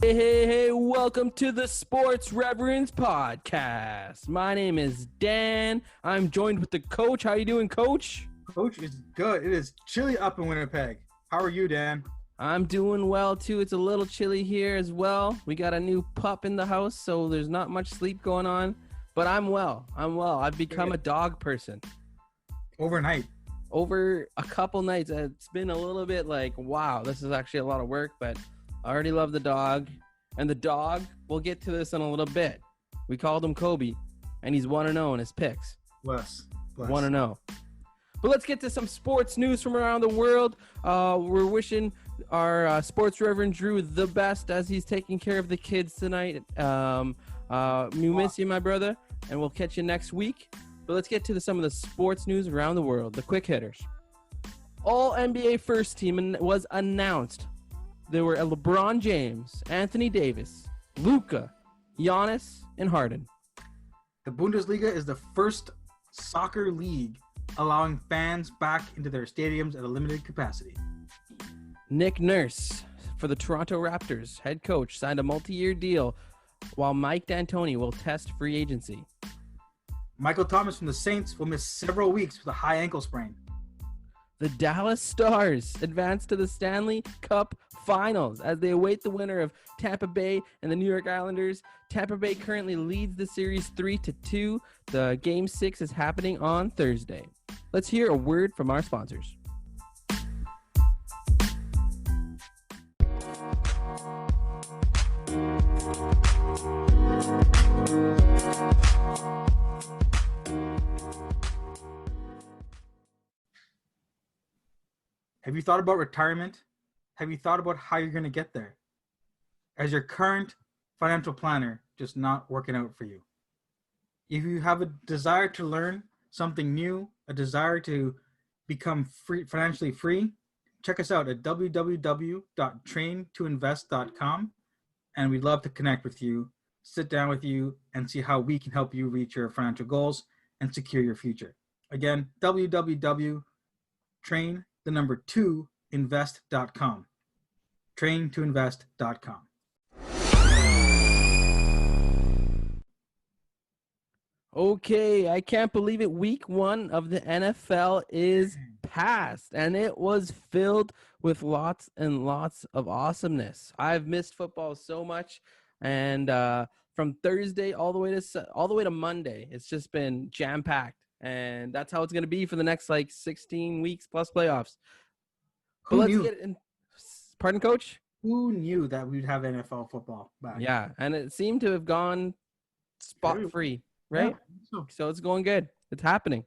Hey, welcome to the Sports Reverends podcast. My name is Dan. I'm joined with the coach. How you doing, coach? Coach is good. It is chilly up in Winnipeg. How are you, Dan? I'm doing well, too. It's a little chilly here as well. We got a new pup in the house, so there's not much sleep going on. But I'm well. I've become a dog person. Overnight. Over a couple nights. It's been a little bit like, wow, this is actually a lot of work, but I already love the dog. And the dog, we'll get to this in a little bit. We called him Kobe, and he's 1-0 in his picks. Bless. 1-0. But let's get to some sports news from around the world. We're wishing our sports reverend Drew the best as he's taking care of the kids tonight. We miss you, my brother, and we'll catch you next week. But let's get to some of the sports news around the world, the quick hitters. All NBA first team was announced. There were LeBron James, Anthony Davis, Luka, Giannis, and Harden. The Bundesliga is the first soccer league allowing fans back into their stadiums at a limited capacity. Nick Nurse for the Toronto Raptors, head coach, signed a multi-year deal while Mike D'Antoni will test free agency. Michael Thomas from the Saints will miss several weeks with a high ankle sprain. The Dallas Stars advance to the Stanley Cup Finals as they await the winner of Tampa Bay and the New York Islanders. Tampa Bay currently leads the series 3-2. The Game 6 is happening on Thursday. Let's hear a word from our sponsors. Have you thought about retirement? Have you thought about how you're going to get there? As your current financial planner just not working out for you? If you have a desire to learn something new, a desire to become financially free, check us out at www.traintoinvest.com, and we'd love to connect with you, sit down with you, and see how we can help you reach your financial goals and secure your future. Again, www.train2invest.com. Traintoinvest.com. Okay, I can't believe it. Week 1 of the NFL is past, and it was filled with lots and lots of awesomeness. I've missed football so much, and from Thursday all the way to Monday, it's just been jam-packed, and that's how it's going to be for the next 16 weeks plus playoffs. Who knew? Pardon, Coach? Who knew that we'd have NFL football back? Yeah, and it seemed to have gone spot-free, right? Yeah, so it's going good. It's happening.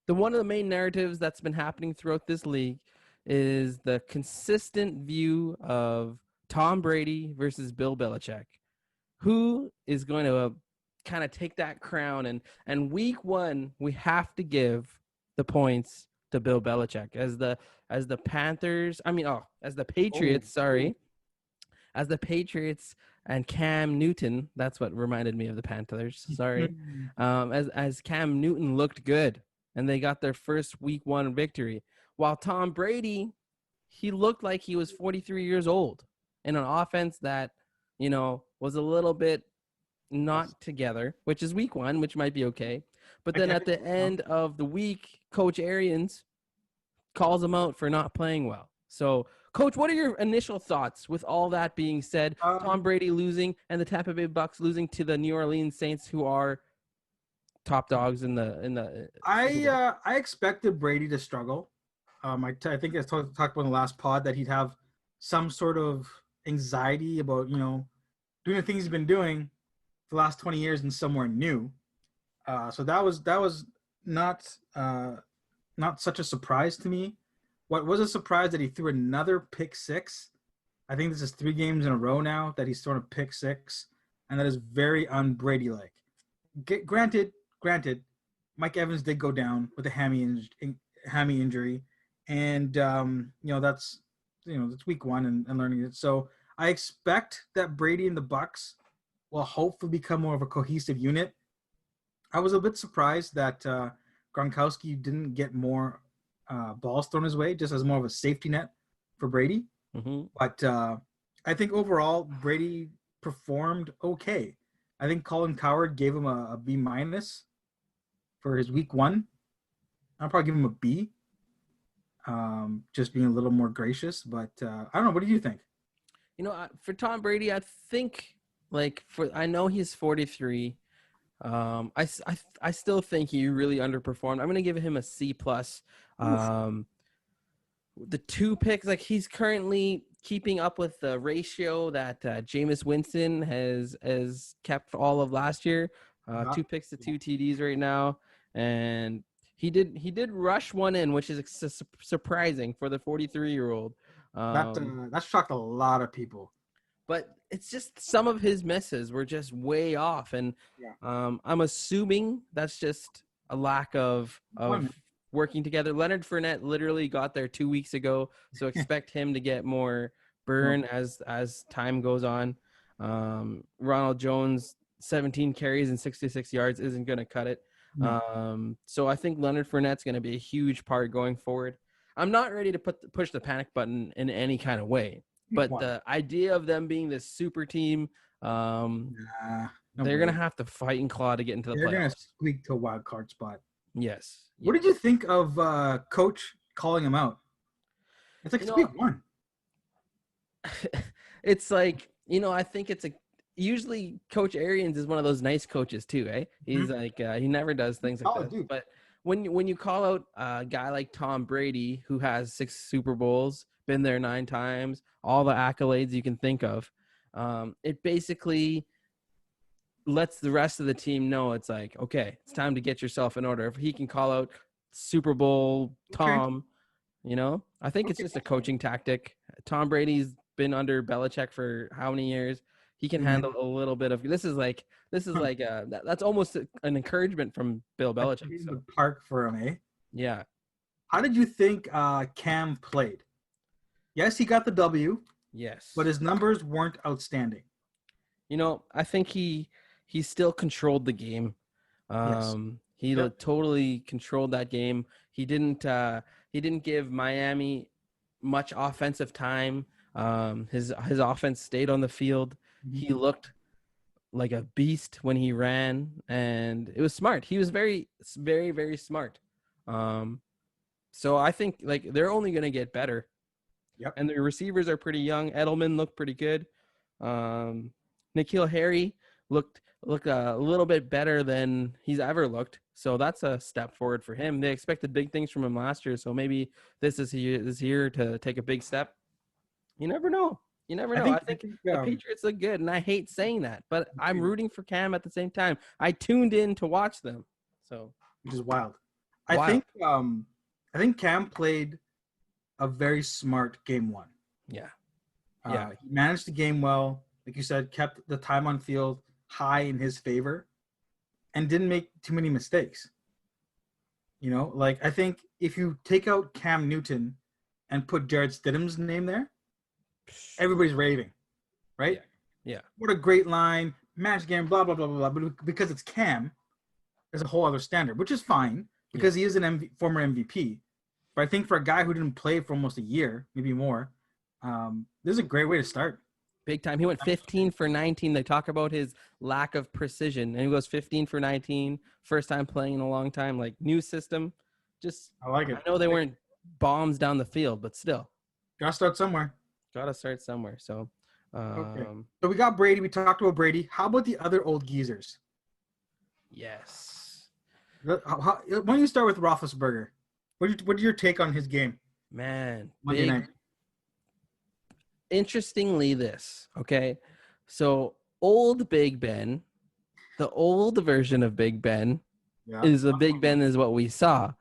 One of the main narratives that's been happening throughout this league is the consistent view of Tom Brady versus Bill Belichick. Who is going to kind of take that crown? And week 1, we have to give the points to Bill Belichick as the Patriots, as the Patriots and Cam Newton. That's what reminded me of the Panthers. Sorry. As Cam Newton looked good and they got their first week 1 victory, while Tom Brady, he looked like he was 43 years old in an offense that, was a little bit not together, which is week 1, which might be okay. But then at the end of the week, Coach Arians calls him out for not playing well. So, Coach, what are your initial thoughts with all that being said? Tom Brady losing and the Tampa Bay Bucks losing to the New Orleans Saints, who are top dogs in the. I expected Brady to struggle. I think I talked about in the last pod that he'd have some sort of anxiety about doing the things he's been doing for the last 20 years and somewhere new. So that was not such a surprise to me. What was a surprise that he threw another pick six. I think this is 3 games in a row now that he's thrown a pick six, and that is very un-Brady-like. Granted, Mike Evans did go down with a hammy injury, and that's week 1 and learning it. So I expect that Brady and the Bucks will hopefully become more of a cohesive unit. I was a bit surprised that Gronkowski didn't get more balls thrown his way, just as more of a safety net for Brady. Mm-hmm. But I think overall Brady performed okay. I think Colin Cowherd gave him a B minus for his week one. I'll probably give him a B, just being a little more gracious. But I don't know. What do you think? For Tom Brady, I think I know he's 43. I still think he really underperformed. I'm gonna give him a C plus. Oof. The two picks, like he's currently keeping up with the ratio that Jameis Winston has kept all of last year. Uh-huh. 2 picks to 2 TDs right now, and he did rush one in, which is surprising for the 43-year-old. That that shocked a lot of people. But it's just some of his misses were just way off, and Yeah. I'm assuming that's just a lack of working together. Leonard Fournette literally got there 2 weeks ago, so expect him to get more burn as time goes on. Ronald Jones, 17 carries and 66 yards isn't going to cut it. No. So I think Leonard Fournette's going to be a huge part going forward. I'm not ready to push the panic button in any kind of way. But the idea of them being this super team, No they're going to have to fight and claw to get into the They're going to playoffs. squeak to a wild card spot. Yes. What did you think of Coach calling him out? It's like week one. It's like, I think usually Coach Arians is one of those nice coaches too, eh? He's like, he never does things like that. Dude. But when you call out a guy like Tom Brady, who has 6 Super Bowls, been there 9 times, all the accolades you can think of, it basically lets the rest of the team know it's like, okay, it's time to get yourself in order. If he can call out Super Bowl Tom, I think it's just a coaching tactic. Tom Brady's been under Belichick for how many years? He can handle a little bit of that's almost an encouragement from Bill Belichick. So. Park for him, eh? Yeah. How did you think Cam played? Yes, he got the W. Yes. But his numbers weren't outstanding. I think he still controlled the game. Yes. He totally controlled that game. He didn't give Miami much offensive time. His offense stayed on the field. Mm-hmm. He looked like a beast when he ran, and it was smart. He was very, very, very smart. So I think they're only going to get better. Yep. And the receivers are pretty young. Edelman looked pretty good. N'Keal Harry looked a little bit better than he's ever looked. So that's a step forward for him. They expected big things from him last year, so maybe this year to take a big step. You never know. I think the Patriots look good, and I hate saying that, but I'm rooting for Cam at the same time. I tuned in to watch them, which is wild. I think Cam played a very smart game one. Yeah. He managed the game well. Like you said, kept the time on field high in his favor and didn't make too many mistakes. I think if you take out Cam Newton and put Jared Stidham's name there, everybody's raving, right? Yeah. What a great line, match game, blah, blah, blah, blah, blah. But because it's Cam, there's a whole other standard, which is fine because he is an former MVP. But I think for a guy who didn't play for almost a year, maybe more, this is a great way to start. Big time. He went 15 for 19. They talk about his lack of precision, and he goes 15 for 19. First time playing in a long time. New system. I like it. I know they weren't bombs down the field, but still. Gotta start somewhere. So, okay. So we got Brady. We talked about Brady. How about the other old geezers? Yes. Why don't you start with Roethlisberger? What's your take on his game? Man, Monday night. Interestingly, okay? So old Big Ben, the old version of Big Ben is Big Ben is what we saw,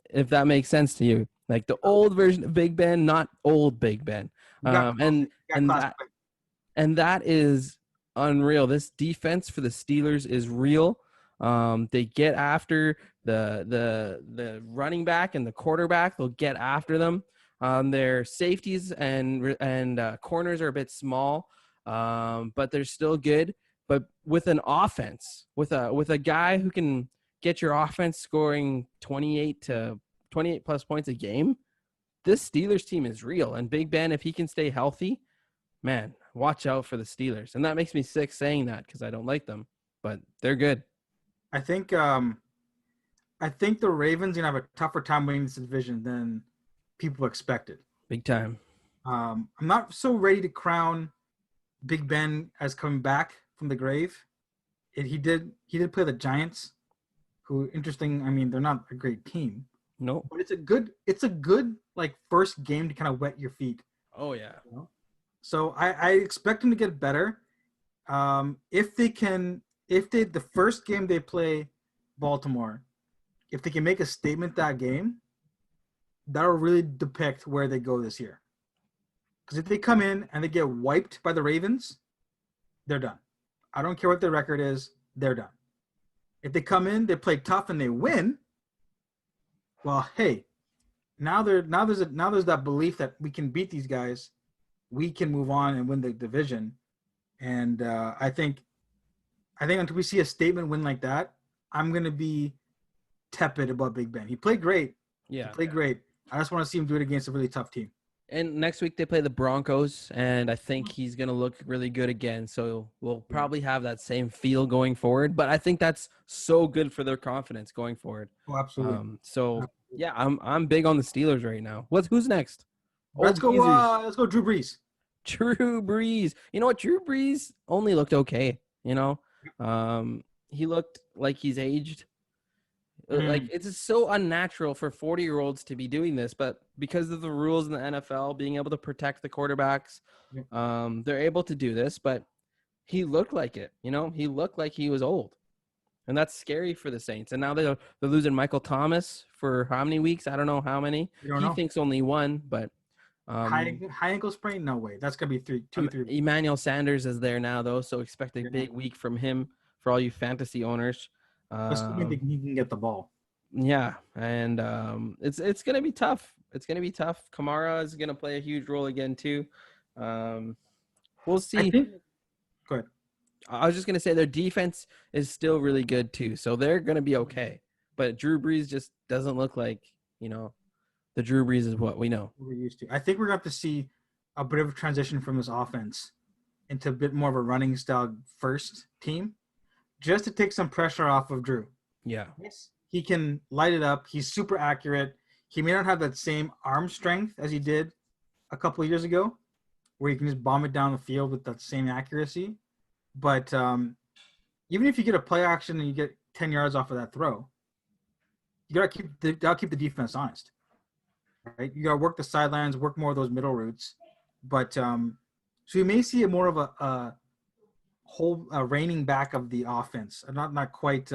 if that makes sense to you. The old version of Big Ben, not old Big Ben. And that is unreal. This defense for the Steelers is real. They get after the running back and the quarterback. They'll get after them. Their safeties and corners are a bit small, but they're still good. But with an offense, with a guy who can get your offense scoring 28 plus points a game, this Steelers team is real. And Big Ben, if he can stay healthy, man, watch out for the Steelers. And that makes me sick saying that because I don't like them, but they're good. I think the Ravens are gonna have a tougher time winning this division than people expected. Big time. I'm not so ready to crown Big Ben as coming back from the grave. He did play the Giants, who interesting. I mean, they're not a great team, No. but it's a good like first game to kind of wet your feet. Oh, yeah. You know? So I expect him to get better. If the first game they play Baltimore, if they can make a statement that game, that'll really depict where they go this year. Because if they come in and they get wiped by the Ravens, they're done. I don't care what their record is, they're done. If they come in, they play tough and they win, well, hey, there's that belief that we can beat these guys, we can move on and win the division. And I think until we see a statement win like that, I'm gonna be tepid about Big Ben. He played great. Yeah. He played great. I just want to see him do it against a really tough team. And next week they play the Broncos, and I think he's going to look really good again. So we'll probably have that same feel going forward. But I think that's so good for their confidence going forward. Oh, absolutely. Yeah, I'm big on the Steelers right now. Who's next? Let's go. Let's go, Drew Brees. Drew Brees. You know what? Drew Brees only looked okay. You know, he looked like he's aged. Like, it's just so unnatural for 40-year-olds to be doing this, but because of the rules in the NFL, being able to protect the quarterbacks, they're able to do this. But he looked like it. You know, he looked like he was old, and that's scary for the Saints. And now they're losing Michael Thomas for how many weeks? I don't know how many. He thinks only one, but high ankle sprain? No way. That's gonna be 3. Emmanuel Sanders is there now, though, so expect a big week from him for all you fantasy owners. He can get the ball. Yeah, and it's gonna be tough. It's gonna be tough. Kamara is gonna play a huge role again too. We'll see. Go ahead. I was just gonna say their defense is still really good too, so they're gonna be okay. But Drew Brees just doesn't look like, you know, the Drew Brees is what we know. We're used to. I think we're gonna have to see a bit of a transition from this offense into a bit more of a running style first team, just to take some pressure off of Drew. Yeah. Yes. He can light it up. He's super accurate. He may not have that same arm strength as he did a couple of years ago, where he can just bomb it down the field with that same accuracy. But even if you get a play action and you get 10 yards off of that throw, you gotta keep the defense honest, right? You gotta work the sidelines, work more of those middle routes. But so you may see more of a whole reining back of the offense, not quite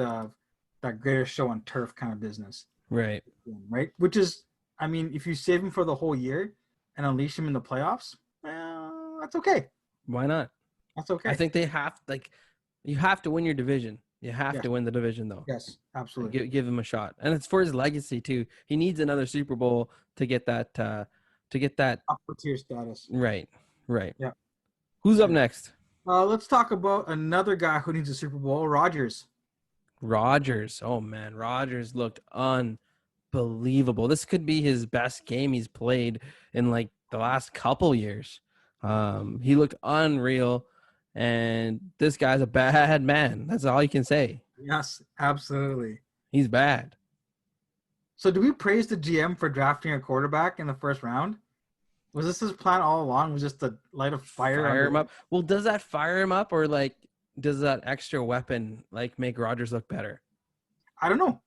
that greatest show on turf kind of business. Right. Which is, I mean, if you save him for the whole year and unleash him in the playoffs, that's okay. Why not? That's okay. I think you have to win your division. You have to win the division, though. Yes, absolutely. Give him a shot, and it's for his legacy too. He needs another Super Bowl to get that upper tier status. Right. Yeah. Who's up next? Let's talk about another guy who needs a Super Bowl, Rodgers. Oh man, Rodgers looked unbelievable. This could be his best game he's played in like the last couple years. He looked unreal, and this guy's a bad man. That's all you can say. Yes, absolutely. He's bad. So do we praise the GM for drafting a quarterback in the first round? Was this his plan all along? Was just to light a fire him up? Well, does that fire him up, or like does that extra weapon like make Rodgers look better? I don't know.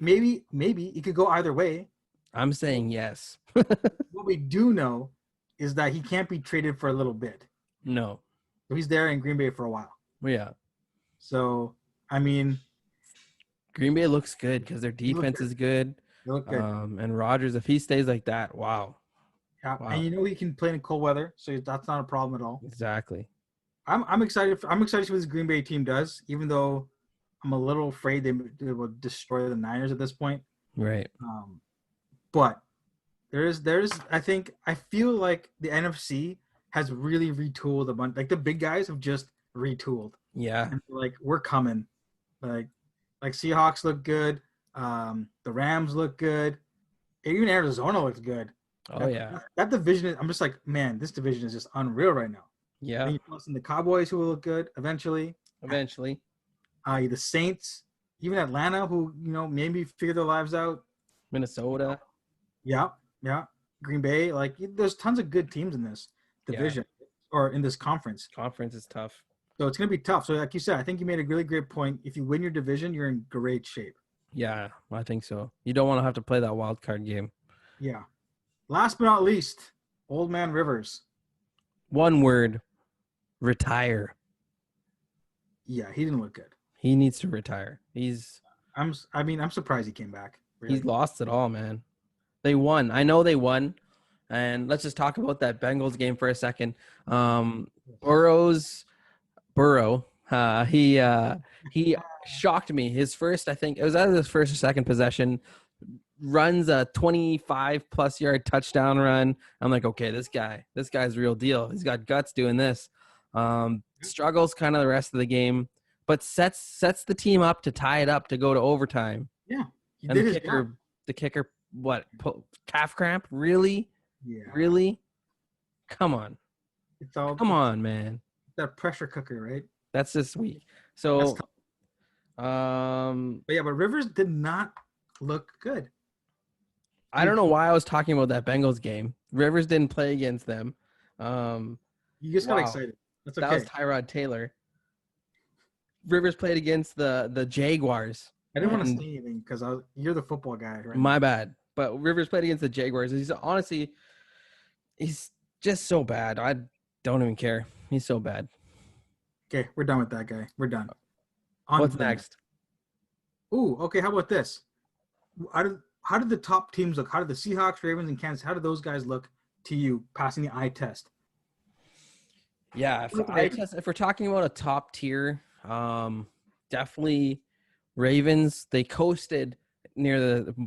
Maybe it could go either way. I'm saying yes. What we do know is that he can't be traded for a little bit. No. So he's there in Green Bay for a while. Yeah. So, I mean, Green Bay looks good because their defense is good. They look good. And Rodgers, if he stays like that, wow. Yeah, wow. And you know he can play in cold weather, so that's not a problem at all. Exactly. I'm excited. I'm excited to see what this Green Bay team does, even though I'm a little afraid they will destroy the Niners at this point. Right. But I feel like the NFC has really retooled a bunch. Like the big guys have just retooled. Yeah. And like we're coming. Like Seahawks look good. The Rams look good. Even Arizona looks good. Oh yeah. That division, I'm just like, man, this division is just unreal right now. Yeah. Then you plus in the Cowboys, who will look good eventually. Eventually. The Saints, even Atlanta, who maybe figure their lives out. Minnesota. Yeah, yeah. Green Bay, like there's tons of good teams in this Yeah. division or in this conference. Conference is tough. So it's gonna be tough. So like you said, I think you made a really great point. If you win your division, you're in great shape. Yeah, I think so. You don't want to have to play that wild card game. Yeah. Last but not least, Old Man Rivers. One word, retire. Yeah, he didn't look good. He needs to retire. I'm surprised he came back. Really. He's lost it all, man. They won. I know they won. And let's just talk about that Bengals game for a second. Burrow, he shocked me. His first, I think it was either his first or second possession, runs a 25 plus yard touchdown run. I'm like, okay, this guy's real deal. He's got guts doing this. Struggles kind of the rest of the game, but sets the team up to tie it up to go to overtime. Yeah, he and did the his kicker, job. the kicker, what, calf cramp? Really? Yeah, Really? Come on. it's all Come on, man. that pressure cooker, right? That's this week. That's So, tough. um, But Rivers did not look good. I don't know why I was talking about that Bengals game. Rivers didn't play against them. You just got Wow. excited. That's That okay. was Tyrod Taylor. Rivers played against the Jaguars. I didn't want to and- say anything because you're the football guy, right? My bad. But Rivers played against the Jaguars. He's just so bad. I don't even care. He's so bad. Okay, we're done with that guy. We're done. What's to the next? Ooh, okay. How about this? How did the top teams look? How did the Seahawks, Ravens, and Kansas? How did those guys look to you passing the eye test? Yeah, if we're talking about a top tier, definitely Ravens. They coasted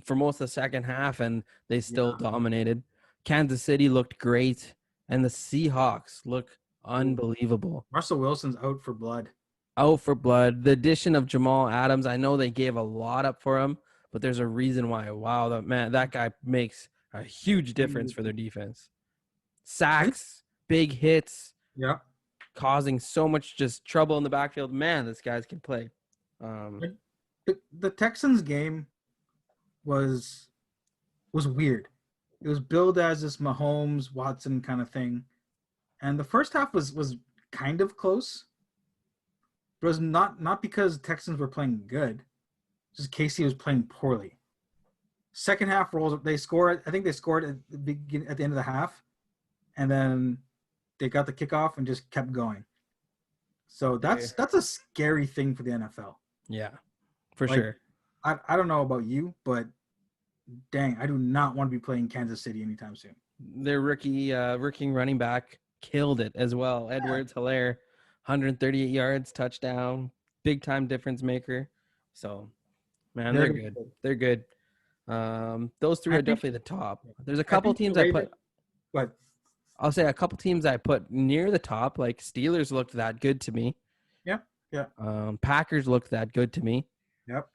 for most of the second half, and they still dominated. Kansas City looked great, and the Seahawks look unbelievable. Russell Wilson's out for blood. Out for blood. The addition of Jamal Adams, I know they gave a lot up for him, but there's a reason why. Wow, that guy makes a huge difference for their defense. Sacks, big hits. Yeah. Causing so much just trouble in the backfield. Man, this guys can play. The Texans game was weird. It was billed as this Mahomes Watson kind of thing, and the first half was kind of close. But it was not because Texans were playing good, just Casey was playing poorly. Second half rolls, they scored. I think they scored at the end of the half, and then they got the kickoff and just kept going. So that's a scary thing for the NFL. Yeah, for sure. I don't know about you, but dang, I do not want to be playing Kansas City anytime soon. Their rookie running back killed it as well. Edwards-Helaire, 138 yards, touchdown, big time difference maker. So, man, they're good. They're good. Those three are definitely the top. There's a couple teams I put. But I'll say a couple teams I put near the top, like Steelers looked that good to me. Yeah. Packers looked that good to me. Yep.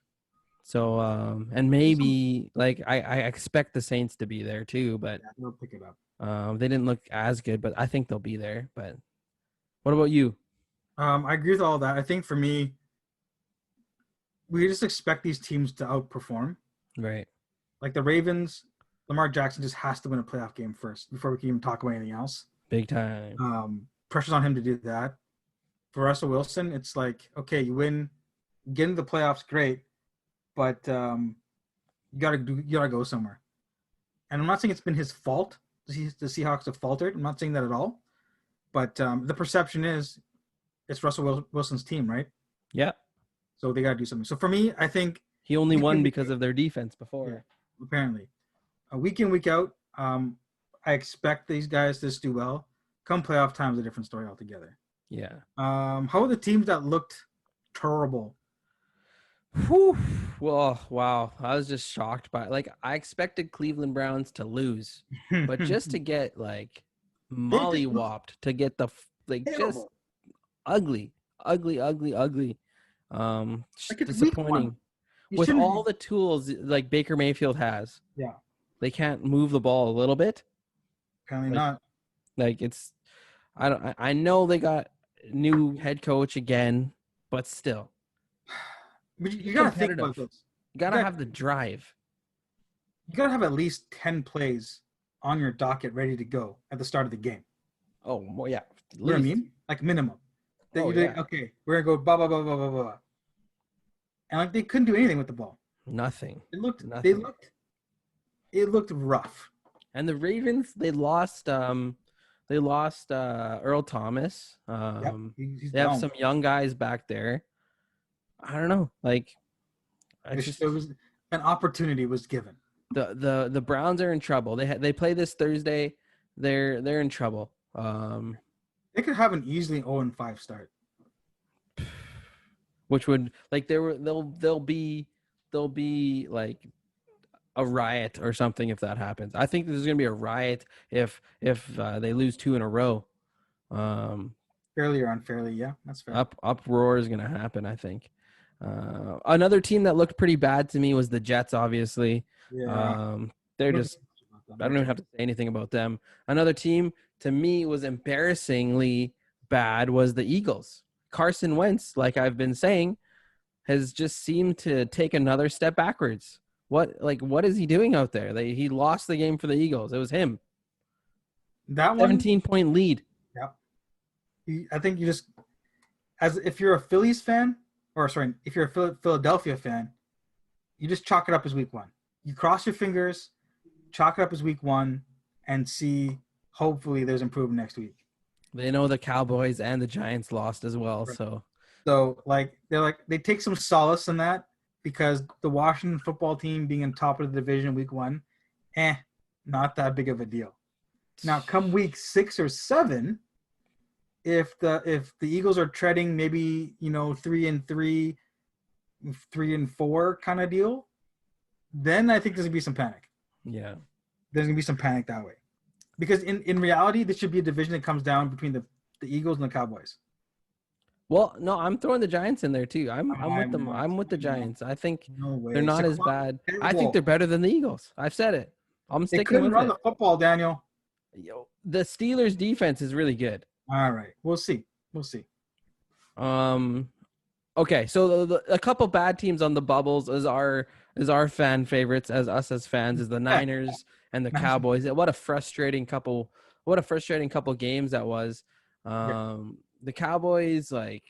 So, and maybe like I expect the Saints to be there too, but they'll pick it up. They didn't look as good, but I think they'll be there. But what about you? I agree with all that. I think for me, we just expect these teams to outperform. Right. Like the Ravens, Lamar Jackson just has to win a playoff game first before we can even talk about anything else. Big time. Pressure's on him to do that. For Russell Wilson, it's like, okay, you win, get into the playoffs, great, but you gotta go somewhere. And I'm not saying it's been his fault. The Seahawks have faltered. I'm not saying that at all. But the perception is it's Russell Wilson's team, right? Yeah. So they gotta do something. So for me, I think he only won because of their defense before. Yeah, apparently. Week in, week out, I expect these guys to do well. Come playoff time is a different story altogether. Yeah. How are the teams that looked terrible? Whew. Well, wow. I was just shocked by I expected Cleveland Browns to lose, but just to get mollywopped, to get just ugly. Disappointing. With all the tools like Baker Mayfield has. Yeah. They can't move the ball a little bit. Apparently Like not. like it's I don't I know they got new head coach again, but still. But Be you got to think about competitive. this. You You gotta got have the drive. you got to have at least 10 plays on your docket ready to go at the start of the game. Oh well, yeah, at You know what I least. mean? Like minimum. That Oh you yeah, did okay, we're gonna go blah blah blah blah blah blah. And like they couldn't do anything with the ball. nothing, It looked they nothing. looked it looked rough. And the Ravens, they lost Earl Thomas. Yep, he's They have down. some young guys back there. I don't know. Like it's just It was an opportunity was given. the Browns are in trouble. They play this Thursday. They're in trouble. They could have an easily 0-5 start. Which would like they'll be like a riot or something if that happens. I think there's gonna be a riot if they lose two in a row. Fairly or unfairly, yeah, that's fair. Uproar is gonna happen. I think. Another team that looked pretty bad to me was the Jets. Obviously, Yeah. they're just I don't even have to say anything about them. Another team to me was embarrassingly bad was the Eagles. Carson Wentz, like I've been saying, has just seemed to take another step backwards. What is he doing out there? He lost the game for the Eagles. It was him. That one, 17-point lead. yeah. I think you just as if you're a Phillies fan, or sorry, if you're a Philadelphia fan, you just chalk it up as week one. You cross your fingers, chalk it up as week one, and see hopefully there's improvement next week. They know the Cowboys and the Giants lost as well, Right. so So they take some solace in that because the Washington football team being in top of the division week one, not that big of a deal. Now come week 6 or 7, if the Eagles are treading maybe 3-3, 3-4 kind of deal, then I think there's gonna be some panic. yeah. There's gonna be some panic that way, because in reality, this should be a division that comes down between the Eagles and the Cowboys. Well, no, I'm throwing the Giants in there too. I'm with them. not. I'm with the Giants. I think No they're way. not as Saquon bad. I think terrible. they're better than the Eagles. I've said it. I'm They sticking couldn't with run it. the football, Daniel. The Steelers defense is really good. All right, we'll see. We'll see. Okay, so a couple bad teams on the bubbles is our fan favorites as us as fans is the Niners and the Cowboys. What a frustrating couple games that was. The Cowboys, like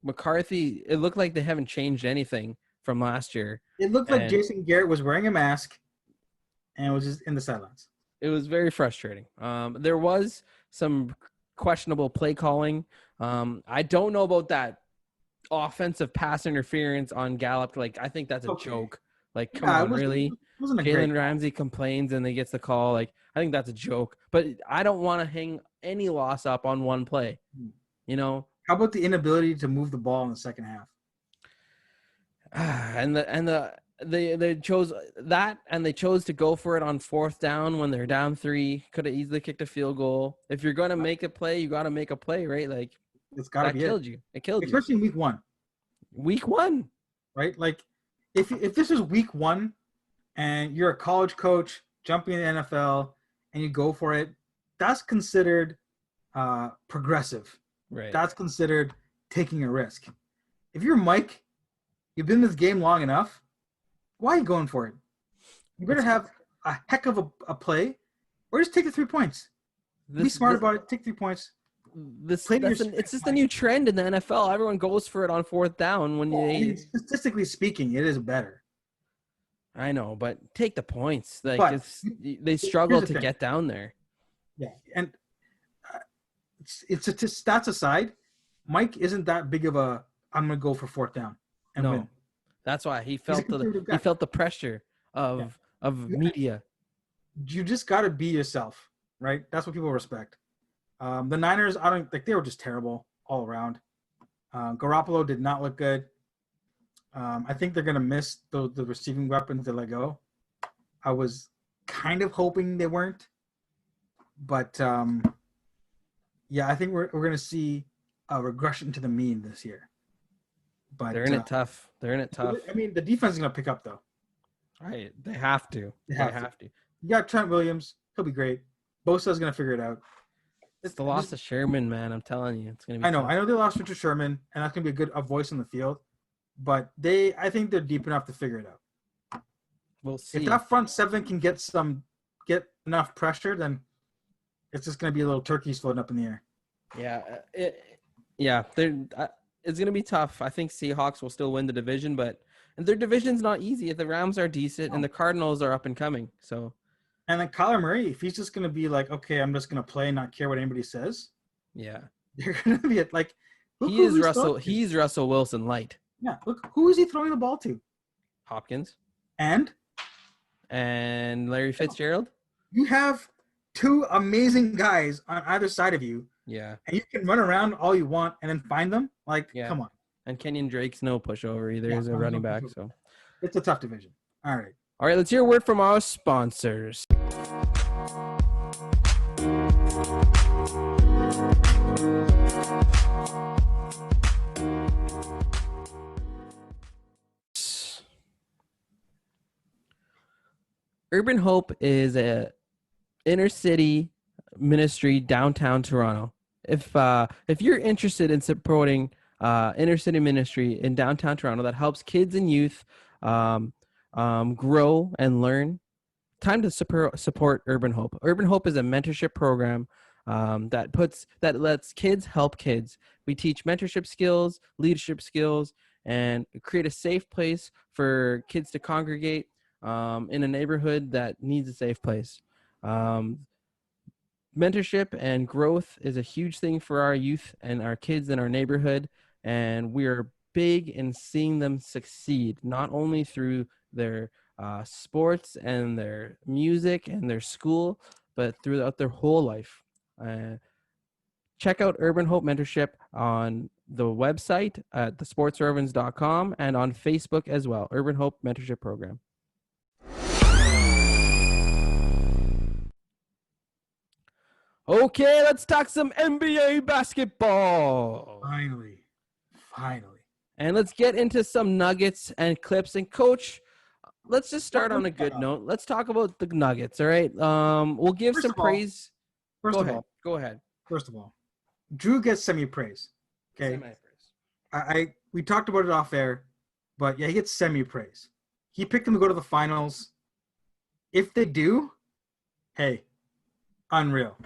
McCarthy, it looked like they haven't changed anything from last year. It looked like And Jason Garrett was wearing a mask and was just in the sidelines. it was very frustrating. There was some questionable play calling. I don't know about that offensive pass interference on Gallup. Like, I think that's a joke. Like, come on, really? It wasn't a Jalen great Ramsey complains and he gets the call. Like, I think that's a joke. But I don't want to hang any loss up on one play. You know? How about the inability to move the ball in the second half? And they chose that, and they chose to go for it on fourth down when they're down 3. Could have easily kicked a field goal. If you're gonna make a play, you got to make a play, right? Like, It's got to be killed you. It killed you. Especially in week 1. Week 1, right? Like, if this is week 1, and you're a college coach jumping in the NFL and you go for it, that's considered progressive. right? That's considered taking a risk. If you're Mike, you've been in this game long enough. Why are you going for it? You better have a heck of a play, or just take the 3 points. Be smart about it. Take 3 points. It's just a new trend in the NFL. Everyone goes for it on fourth down when statistically speaking, it is better. I know, but take the points. Like, they struggle to get down there. Yeah, and it's stats aside, Mike isn't that big of a I'm gonna go for fourth down and win. That's why he felt the pressure of media. You just got to be yourself, right? That's what people respect. The Niners, I don't think they were just terrible all around. Garoppolo did not look good. I think they're gonna miss the receiving weapons to let go. I was kind of hoping they weren't, but yeah, I think we're gonna see a regression to the mean this year. But they're in it tough. I mean, the defense is gonna pick up though. Right, they have to. They have to. You got Trent Williams. He'll be great. Bosa's going to figure it out. It's the loss of Sherman, man. I'm telling you, it's gonna be. I know. Tough. I know they lost Richard Sherman, and that's going to be a voice on the field. But I think they're deep enough to figure it out. We'll see. If that front seven can get enough pressure, then it's just going to be a little turkeys floating up in the air. Yeah, it's gonna be tough. I think Seahawks will still win the division, but their division's not easy. The Rams are decent, and the Cardinals are up and coming. So, and then Kyler Murray, if he's just going to be like, okay, I'm just going to play and not care what anybody says. Yeah, they're going to be like, he's Russell Wilson light. Yeah, look, who is he throwing the ball to? Hopkins and Larry Fitzgerald. You have two amazing guys on either side of you. Yeah. And you can run around all you want and then find them. Like, come on. And Kenyon Drake's no pushover either. He's a running back, so it's a tough division. All right, let's hear a word from our sponsors. Urban Hope is a inner city ministry downtown Toronto. If you're interested in supporting inner city ministry in downtown Toronto that helps kids and youth grow and learn, time to support Urban Hope. Urban Hope is a mentorship program that lets kids help kids. We teach mentorship skills, leadership skills, and create a safe place for kids to congregate in a neighborhood that needs a safe place. Mentorship and growth is a huge thing for our youth and our kids in our neighborhood, and we are big in seeing them succeed, not only through their sports and their music and their school, but throughout their whole life. Check out Urban Hope Mentorship on the website at thesportsreverends.com and on Facebook as well. Urban Hope Mentorship Program. Okay, let's talk some NBA basketball. Finally. And let's get into some nuggets and clips. And Coach, let's just start on a good note. Let's talk about the Nuggets, all right? We'll give some praise. Go ahead. First of all, Drew gets semi-praise. Okay. Semi-praise. We talked about it off air, but yeah, he gets semi-praise. He picked them to go to the finals. If they do, hey, unreal.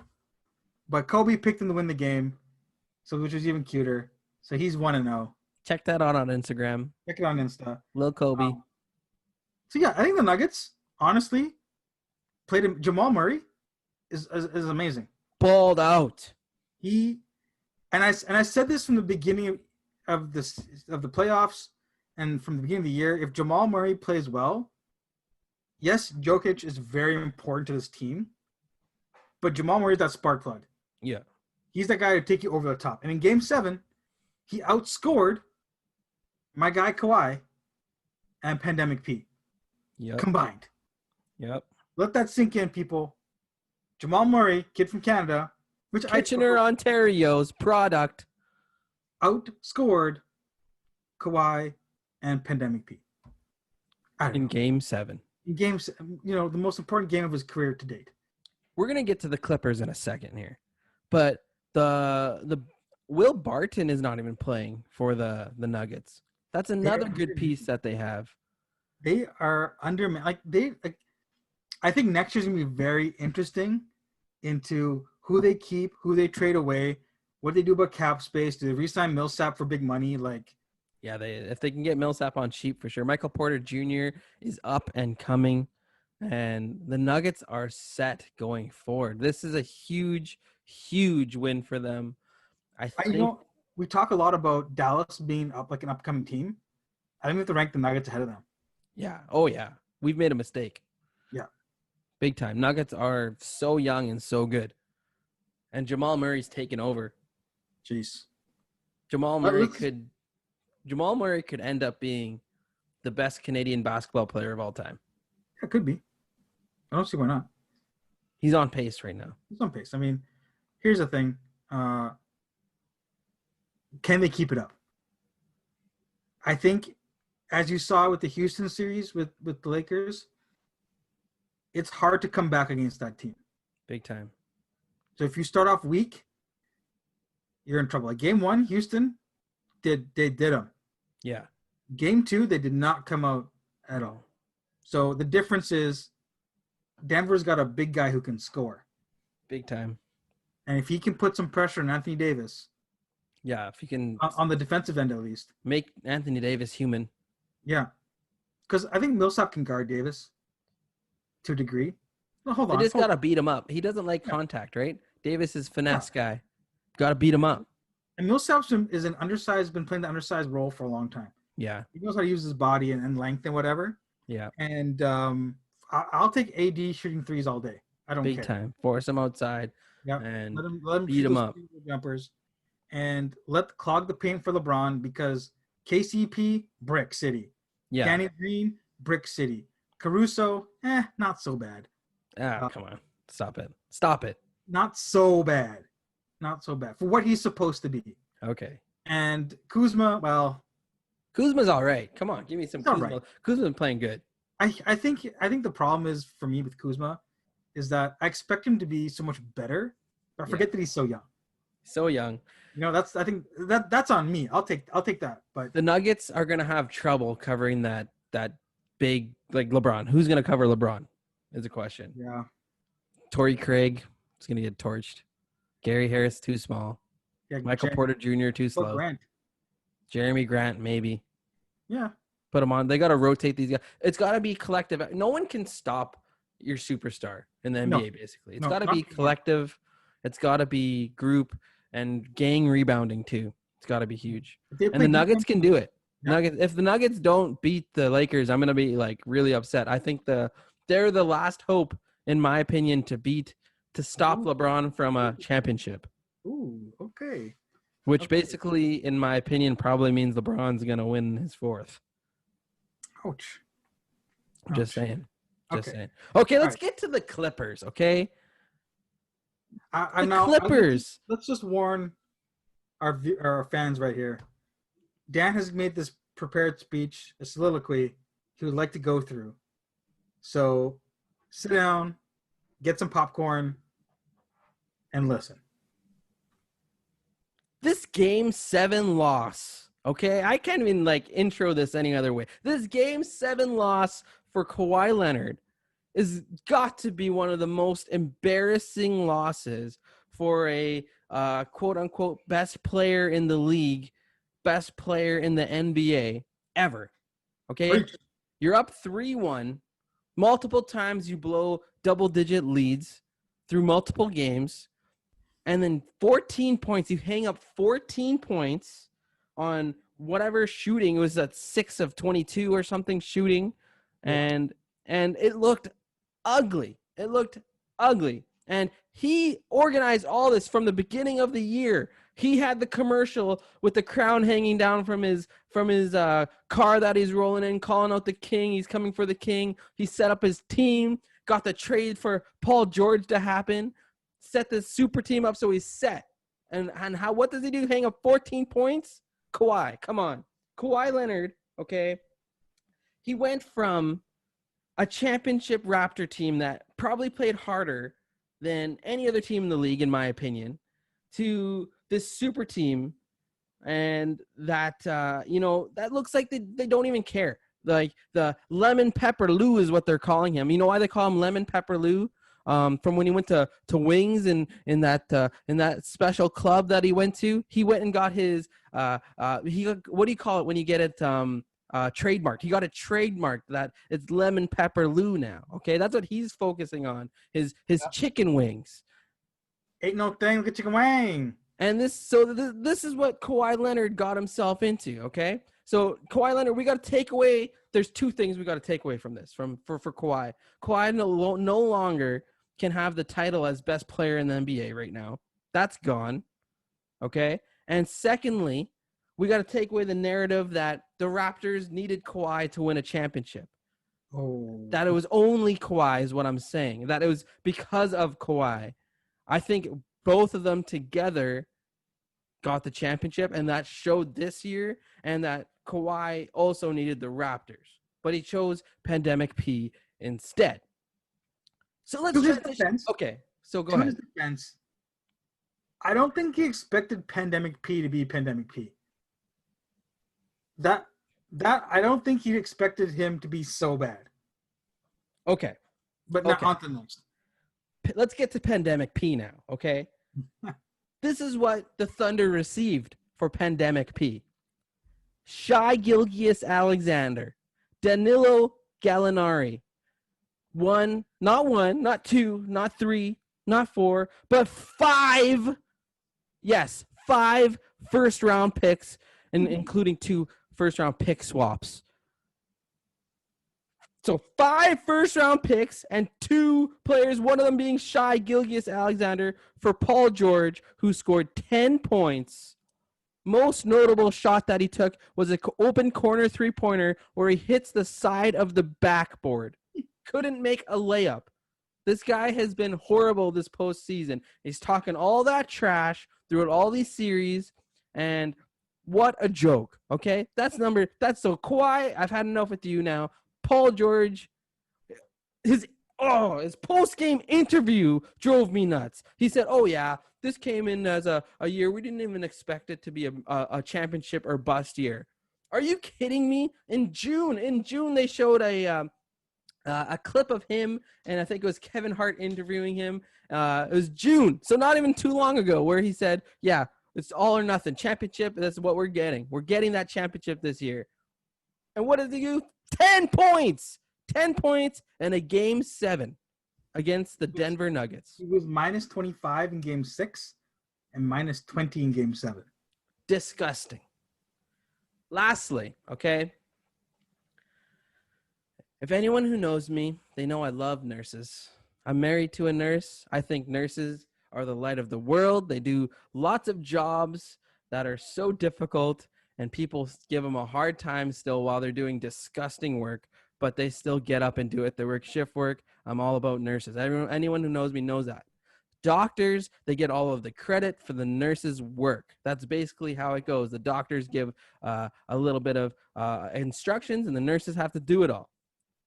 But Kobe picked him to win the game, which was even cuter. So he's 1-0. Check that out on Instagram. Check it on Insta. Lil Kobe. So yeah, I think the Nuggets, honestly, played him. Jamal Murray is amazing. Balled out. I said this from the beginning of the playoffs and from the beginning of the year. If Jamal Murray plays well, yes, Jokic is very important to this team, but Jamal Murray is that spark plug. Yeah. He's that guy to take you over the top. And in Game 7, he outscored my guy Kawhi and Pandemic Pete. Yep. Combined. Yep. Let that sink in, people. Jamal Murray, kid from Canada, which Kitchener, Ontario's product, outscored Kawhi and Pandemic Pete. In Game 7. In Game, the most important game of his career to date. We're gonna get to the Clippers in a second here, but the Will Barton is not even playing for the Nuggets. That's another good piece that they have. They are I think next year's gonna be very interesting into who they keep, who they trade away, what they do about cap space. Do they re-sign Millsap for big money? Yeah, if they can get Millsap on cheap for sure. Michael Porter Jr. is up and coming, and the Nuggets are set going forward. This is a huge, huge win for them. I think we talk a lot about Dallas being up like an upcoming team. I think we have to rank the Nuggets ahead of them. Yeah. Oh yeah. We've made a mistake. Yeah. Big time. Nuggets are so young and so good. And Jamal Murray's taken over. Jeez. Jamal Murray could end up being the best Canadian basketball player of all time. It could be. I don't see why not. He's on pace right now. He's on pace. I mean, here's the thing. Can they keep it up? I think, as you saw with the Houston series with the Lakers, it's hard to come back against that team. Big time. So if you start off weak, you're in trouble. Like game 1, Houston did them. Yeah. Game 2, they did not come out at all. So the difference is Denver's got a big guy who can score. Big time. And if he can put some pressure on Anthony Davis. Yeah, if you can on the defensive end at least. Make Anthony Davis human. Yeah. Because I think Millsap can guard Davis to a degree. No, hold on. They just got to beat him up. He doesn't like contact, right? Davis is finesse guy. Got to beat him up. And Millsap is an undersized, been playing the undersized role for a long time. Yeah. He knows how to use his body and length and whatever. Yeah. And I'll take AD shooting threes all day. I don't care. Big time. Force him outside. Yeah. And let him beat him up. Jumpers. And clog the paint for LeBron because KCP, Brick City. Yeah. Danny Green, Brick City. Caruso, not so bad. Come on. Stop it. Not so bad. Not so bad. For what he's supposed to be. Okay. And Kuzma, well. Kuzma's all right. Come on. Give me some Kuzma. Right. Kuzma's been playing good. I think the problem is for me with Kuzma is that I expect him to be so much better, but I forget that he's so young. So young. I think that's on me. I'll take that. But the Nuggets are gonna have trouble covering that big like LeBron. Who's gonna cover LeBron? Is a question. Yeah. Torrey Craig is gonna get torched. Gary Harris too small. Yeah, Michael Porter Jr. too slow. Grant. Jeremy Grant maybe. Yeah. Put them on. They got to rotate these guys. It's got to be collective. No one can stop your superstar in the NBA, basically. It's got to be collective. It's got to be group and gang rebounding, too. It's got to be huge. And the Nuggets can do it. Yeah. If the Nuggets don't beat the Lakers, I'm going to be, like, really upset. I think they're the last hope, in my opinion, to stop LeBron from a championship. Ooh, okay. Which basically, in my opinion, probably means LeBron's going to win his fourth. Ouch. Just saying. Saying. Okay, let's get to the Clippers, okay? Clippers. Let's just warn our fans right here. Dan has made this prepared speech, a soliloquy he would like to go through. So sit down, get some popcorn, and listen. This Game 7 loss, okay? I can't even, intro this any other way. This Game 7 loss for Kawhi Leonard is got to be one of the most embarrassing losses for a quote-unquote best player in the league, best player in the NBA ever, okay? Great. You're up 3-1. Multiple times you blow double-digit leads through multiple games. And then 14 points. You hang up 14 points on whatever shooting. It was at 6 of 22 or something shooting. Yeah. And it looked ugly. And he organized all this from the beginning of the year. He had the commercial with the crown hanging down from his car that he's rolling in, calling out the king. He's coming for the king. He set up his team, got the trade for Paul George to happen. Set the super team up so he's set. And what does he do? Hang up 14 points? Kawhi, come on. Kawhi Leonard, okay? He went from a championship Raptor team that probably played harder than any other team in the league, in my opinion, to this super team. And that, that looks like they don't even care. Like the Lemon Pepper Lou is what they're calling him. You know why they call him Lemon Pepper Lou? From when he went to Wings in that special club that he went to, he went and got his what do you call it when you get it trademarked? He got a trademark that it's Lemon Pepper Lou now. Okay, that's what he's focusing on. His chicken wings. Ain't no thing like a chicken wing. And this is what Kawhi Leonard got himself into. Okay, so Kawhi Leonard, we got to take away. There's two things we got to take away from this for Kawhi. Kawhi no longer can have the title as best player in the NBA right now. That's gone. Okay? And secondly, we got to take away the narrative that the Raptors needed Kawhi to win a championship. Oh. That it was only Kawhi is what I'm saying. That it was because of Kawhi. I think both of them together got the championship, and that showed this year, and that Kawhi also needed the Raptors. But he chose Pandemic P instead. So let's To his transition. defense, Okay, so go to his ahead. defense, I don't think he expected Pandemic P to be Pandemic P. That I don't think he expected him to be so bad. Okay, But not okay. on to the next. Let's get to Pandemic P now, okay? This is what the Thunder received for Pandemic P. Shai Gilgeous-Alexander, Danilo Gallinari. Not two, not three, not four, but five. Yes, 5 first-round picks, and including 2 first-round pick swaps. So 5 first-round picks and 2 players, one of them being Shai Gilgeous-Alexander for Paul George, who scored 10 points. Most notable shot that he took was an open corner three-pointer where he hits the side of the backboard. Couldn't make a layup. This guy has been horrible this postseason. He's talking all that trash throughout all these series, and what a joke, okay? That's so Kawhi, I've had enough with you now. Paul George, his post-game interview drove me nuts. He said, oh, yeah, this came in as a year we didn't even expect it to be a championship or bust year. Are you kidding me? In June, they showed a clip of him, and I think it was Kevin Hart interviewing him. It was June, so not even too long ago, where he said, yeah, it's all or nothing. Championship, that's what we're getting. We're getting that championship this year. And what did he do? 10 points! 10 points in a Game 7 against the Denver Nuggets. He was minus 25 in Game 6 and minus 20 in Game 7. Disgusting. Lastly, okay, if anyone who knows me, they know I love nurses. I'm married to a nurse. I think nurses are the light of the world. They do lots of jobs that are so difficult, and people give them a hard time still while they're doing disgusting work, but they still get up and do it. They work shift work. I'm all about nurses. Anyone who knows me knows that. Doctors, they get all of the credit for the nurses' work. That's basically how it goes. The doctors give a little bit of instructions, and the nurses have to do it all.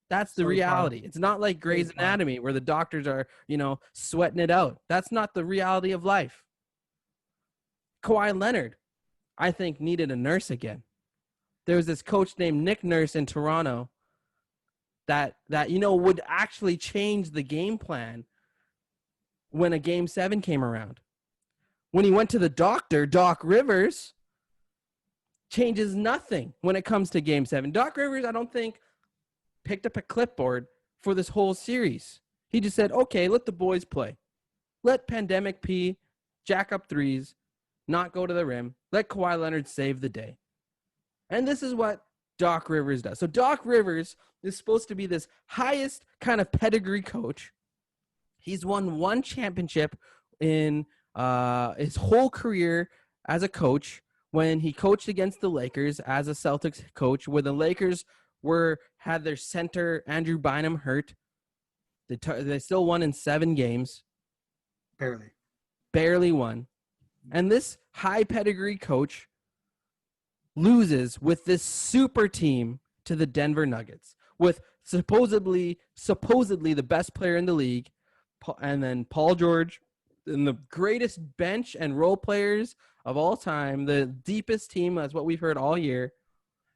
That's the reality. It's not like Grey's Anatomy where the doctors are, sweating it out. That's not the reality of life. Kawhi Leonard, I think, needed a nurse again. There was this coach named Nick Nurse in Toronto that would actually change the game plan when a Game 7 came around. When he went to the doctor, Doc Rivers, changes nothing when it comes to Game 7. Doc Rivers, I don't think, picked up a clipboard for this whole series. He just said, okay, let the boys play. Let Pandemic P jack up threes, not go to the rim. Let Kawhi Leonard save the day. And this is what Doc Rivers does. So Doc Rivers is supposed to be this highest kind of pedigree coach. He's won 1 championship in his whole career as a coach when he coached against the Lakers as a Celtics coach, where the Lakers had their center Andrew Bynum hurt. They still won in 7 games. Barely won. And this high pedigree coach loses with this super team to the Denver Nuggets with supposedly the best player in the league, and then Paul George and the greatest bench and role players of all time, the deepest team. That's what we've heard all year.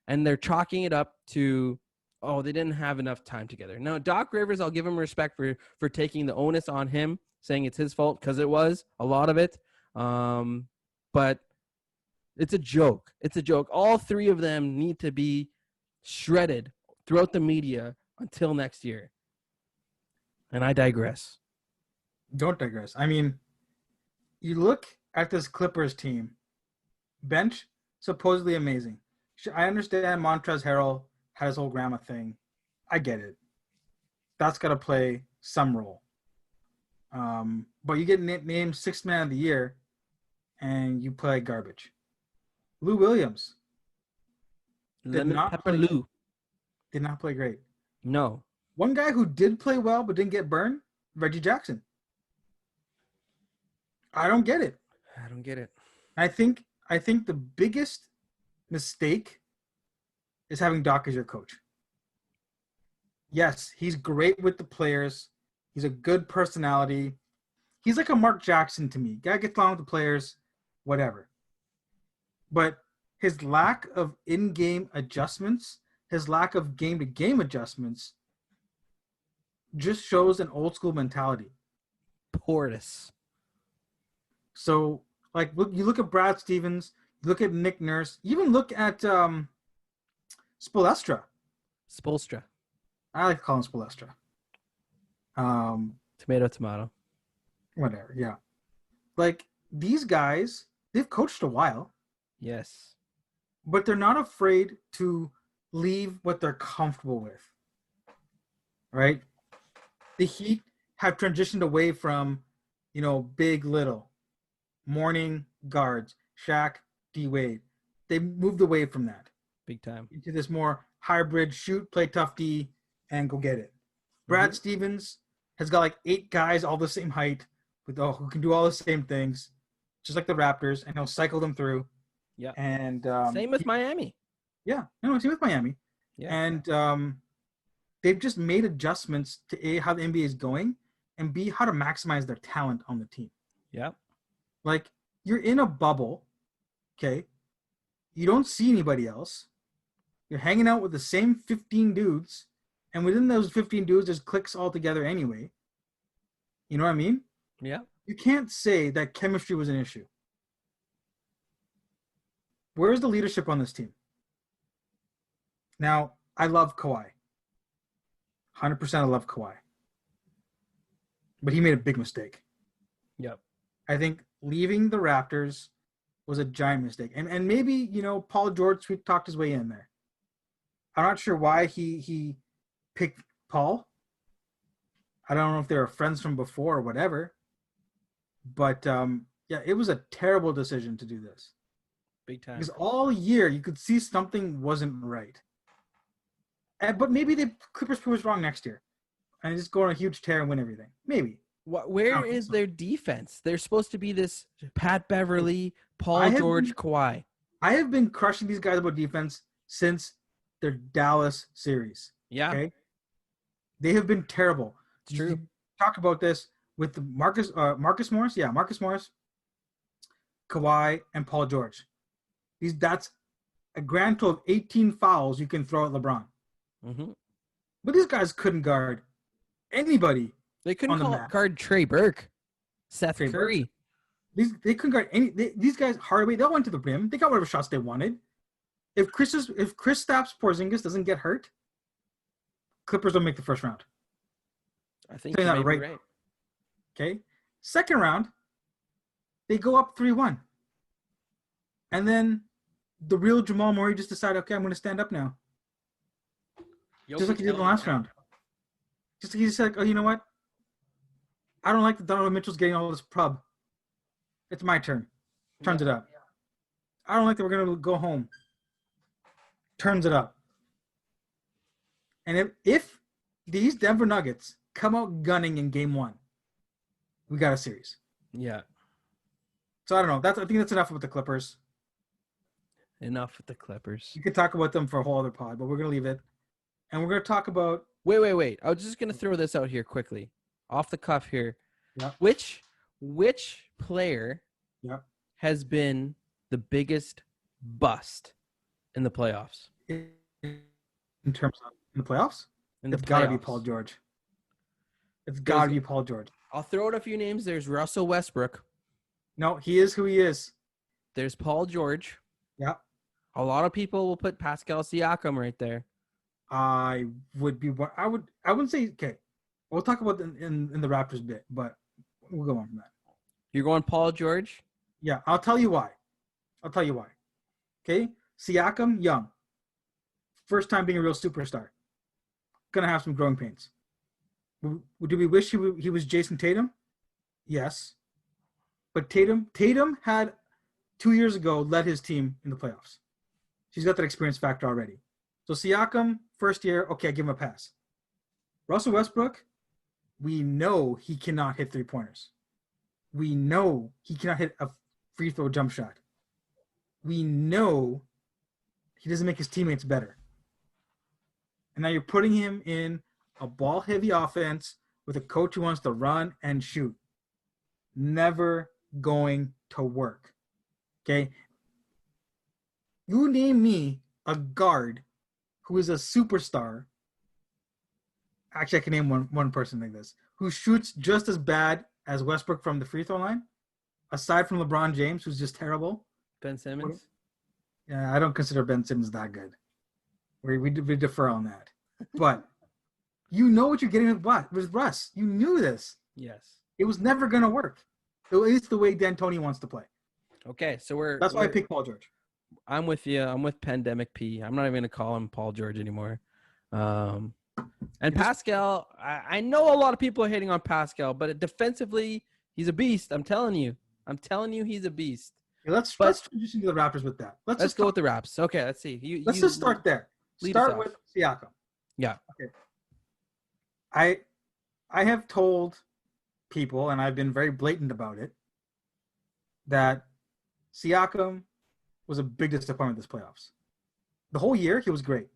And they're chalking it up to, they didn't have enough time together. Now, Doc Rivers, I'll give him respect for taking the onus on him, saying it's his fault, because it was a lot of it. But it's a joke. It's a joke. All 3 of them need to be shredded throughout the media until next year. And I digress. Don't digress. I mean, you look at this Clippers team, bench, supposedly amazing. I understand Montrezl Harrell had his whole grandma thing. I get it. That's got to play some role. But you get named 6th man of the year, and you play garbage. Lou Williams did not play great. No. One guy who did play well but didn't get burned, Reggie Jackson. I don't get it. I think the biggest mistake is having Doc as your coach. Yes, he's great with the players. He's a good personality. He's like a Mark Jackson to me. Guy gets along with the players, whatever. But his lack of in-game adjustments, his lack of game-to-game adjustments, just shows an old school mentality. Portis. So, like, you look at Brad Stevens, you look at Nick Nurse, you even look at Spolstra. Spolstra. I like to call him Spolstra. Tomato. Whatever, yeah. Like, these guys, they've coached a while. Yes. But they're not afraid to leave what they're comfortable with. Right? The Heat have transitioned away from, big, little, morning guards, Shaq, D-Wade. They moved away from that. Big time. Into this more hybrid, shoot, play tough D, and go get it. Brad Stevens has got like 8 guys all the same height who can do all the same things, just like the Raptors, and he'll cycle them through. Yeah. And same with Miami. Yeah, same with Miami. Yeah. And they've just made adjustments to A, how the NBA is going, and B, how to maximize their talent on the team. Yeah. Like, you're in a bubble, okay? You don't see anybody else. You're hanging out with the same 15 dudes, and within those 15 dudes, there's cliques all together anyway. You know what I mean? Yeah. You can't say that chemistry was an issue. Where's the leadership on this team? Now, I love Kawhi. 100% I love Kawhi. But he made a big mistake. Yep. I think leaving the Raptors was a giant mistake. And maybe, Paul George talked his way in there. I'm not sure why he picked Paul. I don't know if they were friends from before or whatever. But, yeah, it was a terrible decision to do this. Big time. Because all year you could see something wasn't right. But maybe the Clippers proves wrong next year. And just go on a huge tear and win everything. Maybe. Where is their defense? They're supposed to be this Pat Beverly, Paul George, Kawhi. I have been crushing these guys about defense since their Dallas series. Yeah. Okay. They have been terrible. It's true. You talk about this with the Marcus Morris. Yeah, Marcus Morris, Kawhi, and Paul George. That's a grand total of 18 fouls you can throw at LeBron. Mm-hmm. But these guys couldn't guard anybody. They couldn't guard Trey Burke, Seth Curry. They couldn't guard any. These guys, Hardaway, they went to the rim. They got whatever shots they wanted. If Kristaps Porzingis doesn't get hurt, Clippers don't make the first round. I think you may be right. Okay, second round, they go up 3-1, and then the real Jamal Murray just decided, okay, I'm going to stand up now, just like he did in the last round. He just said, oh, you know what? I don't like that Donovan Mitchell's getting all this pub. It's my turn. Turns it up. I don't like that we're going to go home. Turns it up. And if these Denver Nuggets come out gunning in game 1, we got a series. Yeah. So I don't know. I think that's enough with the Clippers. Enough with the Clippers. You could talk about them for a whole other pod, but we're going to leave it. And we're going to talk about... Wait. I was just going to throw this out here quickly. Off the cuff here. Yeah. Which player has been the biggest bust in the playoffs? In terms of in the playoffs? It's got to be Paul George. It's got to be Paul George. I'll throw out a few names. There's Russell Westbrook. No, he is who he is. There's Paul George. Yeah. A lot of people will put Pascal Siakam right there. I wouldn't say, okay, we'll talk about in the Raptors bit, but we'll go on from that. You're going Paul George? Yeah, I'll tell you why. Okay? Siakam, young. First time being a real superstar. Gonna have some growing pains. Do we wish he was Jason Tatum? Yes. But Tatum had 2 years ago led his team in the playoffs. She's got that experience factor already. So Siakam, first year, okay, I give him a pass. Russell Westbrook, we know he cannot hit three-pointers. We know he cannot hit a free throw jump shot. We know he doesn't make his teammates better. And now you're putting him in a ball-heavy offense with a coach who wants to run and shoot. Never going to work. Okay? You name me a guard who is a superstar. Actually, I can name one person like this who shoots just as bad as Westbrook from the free throw line, aside from LeBron James, who's just terrible. Ben Simmons? Yeah, I don't consider Ben Simmons that good. We defer on that. But you know what you're getting with Russ. You knew this. Yes. It was never going to work. It's the way D'Antoni wants to play. Okay, so That's why I picked Paul George. I'm with you. I'm with Pandemic P. I'm not even going to call him Paul George anymore. And Pascal, I know a lot of people are hating on Pascal, but defensively, he's a beast. I'm telling you, he's a beast. Okay, let's transition to the Raptors with that. Let's go with the Raps. Okay, let's see. Let's just start there. Start with Siakam. Yeah. Okay. I have told people, and I've been very blatant about it, that Siakam was a big disappointment this playoffs. The whole year, he was great.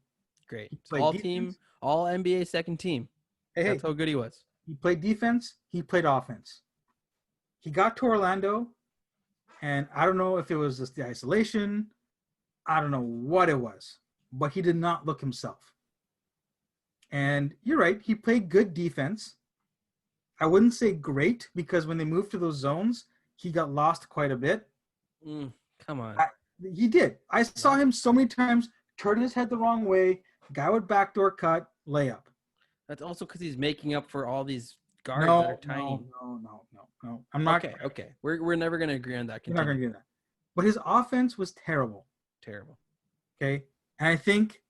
Great. All defense. Team, all NBA second team. That's how good he was. He played defense. He played offense. He got to Orlando, and I don't know if it was just the isolation. I don't know what it was, but he did not look himself. And you're right. He played good defense. I wouldn't say great because when they moved to those zones, he got lost quite a bit. Come on. He did. I saw him so many times turn his head the wrong way. Guy would backdoor cut, layup. That's also because he's making up for all these guards that are tiny. No. I'm not. Okay. We're never going to agree on that. We're not going to do that. But his offense was terrible. Terrible. Okay. And I think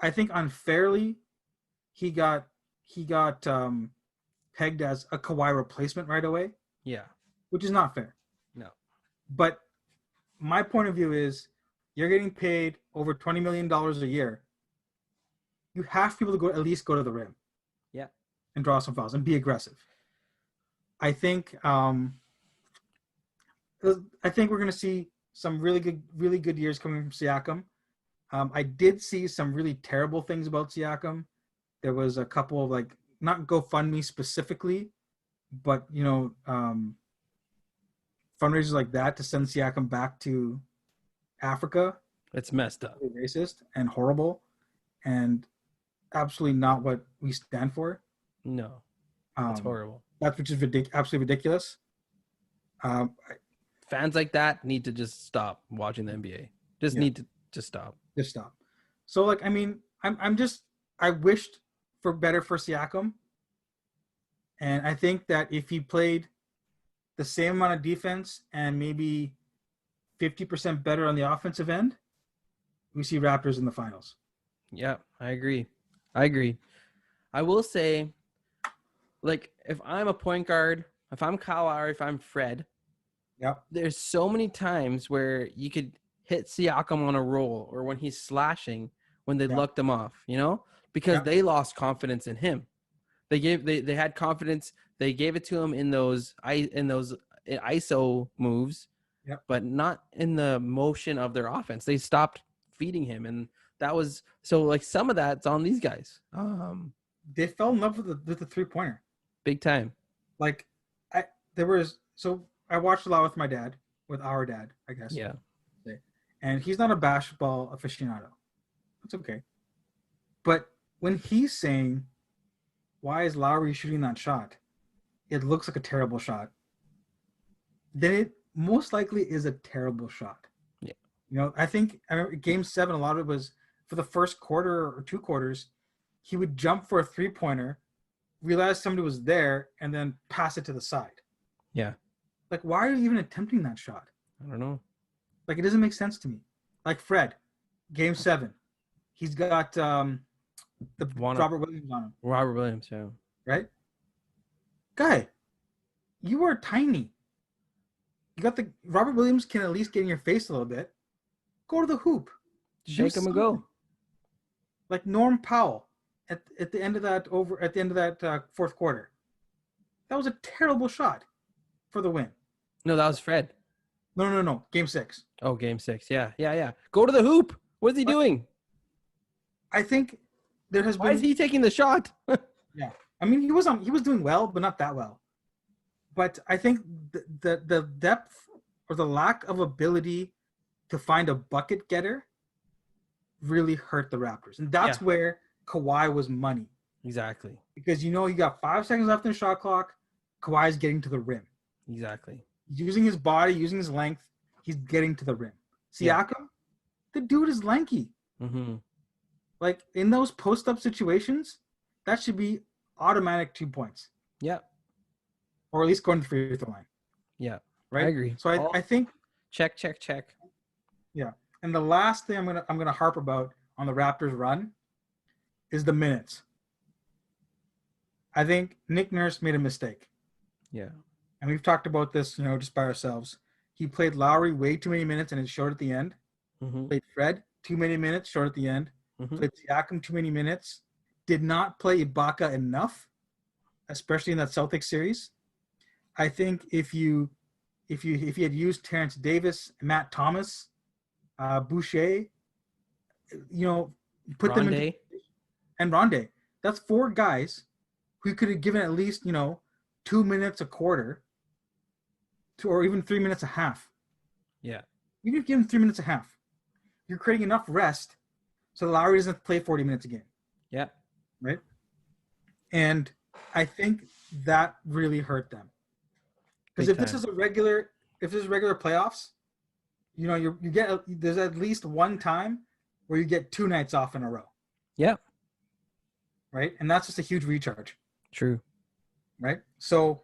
unfairly, he got pegged as a Kawhi replacement right away. Yeah. Which is not fair. No. But my point of view is you're getting paid over $20 million a year. You have to be able to at least go to the rim. Yeah. And draw some fouls and be aggressive. I think we're going to see some really good years coming from Siakam. I did see some really terrible things about Siakam. There was a couple of not GoFundMe specifically, but fundraisers like that to send Siakam back to Africa. It's messed up. Racist and horrible, and absolutely not what we stand for. No, it's horrible. That's which is absolutely ridiculous. Fans like that need to just stop watching the NBA. Need to just stop. Just stop. So I wished for better for Siakam, and I think that if he played the same amount of defense and maybe 50% better on the offensive end, we see Raptors in the finals. Yeah, I agree. I will say, if I'm a point guard, if I'm Kyle Lowry, if I'm Fred, there's so many times where you could hit Siakam on a roll or when he's slashing when they lucked him off, because they lost confidence in him. They had confidence. They gave it to him in those ISO moves, but not in the motion of their offense. They stopped feeding him, and that was some of that's on these guys. They fell in love with the 3-pointer, big time. I watched a lot with my dad, with our dad, I guess. Yeah, and he's not a basketball aficionado. That's okay, but when he's saying, "Why is Lowry shooting that shot? It looks like a terrible shot," then it most likely is a terrible shot. Yeah. I remember Game 7, a lot of it was for the first quarter or 2 quarters, he would jump for a 3-pointer, realize somebody was there, and then pass it to the side. Yeah. Why are you even attempting that shot? I don't know. It doesn't make sense to me. Fred, Game 7, he's got Robert Williams on him. Robert Williams, yeah. Right? Guy, you are tiny. You got Robert Williams can at least get in your face a little bit. Go to the hoop. Shake him and go. Like Norm Powell at the end of that fourth quarter. That was a terrible shot for the win. No, that was Fred. No. Game 6. Oh, Game 6. Yeah. Go to the hoop. What is he doing? I think there has been. Why is he taking the shot? Yeah. I mean, he was doing well, but not that well. But I think the depth or the lack of ability to find a bucket getter really hurt the Raptors, and that's where Kawhi was money. Exactly. Because you got 5 seconds left in the shot clock. Kawhi's getting to the rim. Exactly. Using his body, using his length, he's getting to the rim. Siakam, the dude is lanky. Mm-hmm. Like in those post-up situations, that should be automatic 2 points. Yeah. Or at least going to the free throw line. Yeah. Right. I agree. So I think check. Yeah. And the last thing I'm gonna harp about on the Raptors run is the minutes. I think Nick Nurse made a mistake. Yeah. And we've talked about this, just by ourselves. He played Lowry way too many minutes and it showed at the end. Mm-hmm. Played Fred too many minutes, showed at the end. Mm-hmm. Played Siakam too many minutes. Did not play Ibaka enough, especially in that Celtics series. I think if you had used Terrence Davis, Matt Thomas, Boucher, put them in, and Rondé. That's 4 guys who could have given at least 2 minutes a quarter, or even 3 minutes a half. Yeah, you could give him 3 minutes a half. You're creating enough rest so Lowry doesn't play 40 minutes a game. Yeah, right. And I think that really hurt them because if this is regular playoffs, you get there's at least one time where you get 2 nights off in a row. Yeah. Right? And that's just a huge recharge. True. Right? So,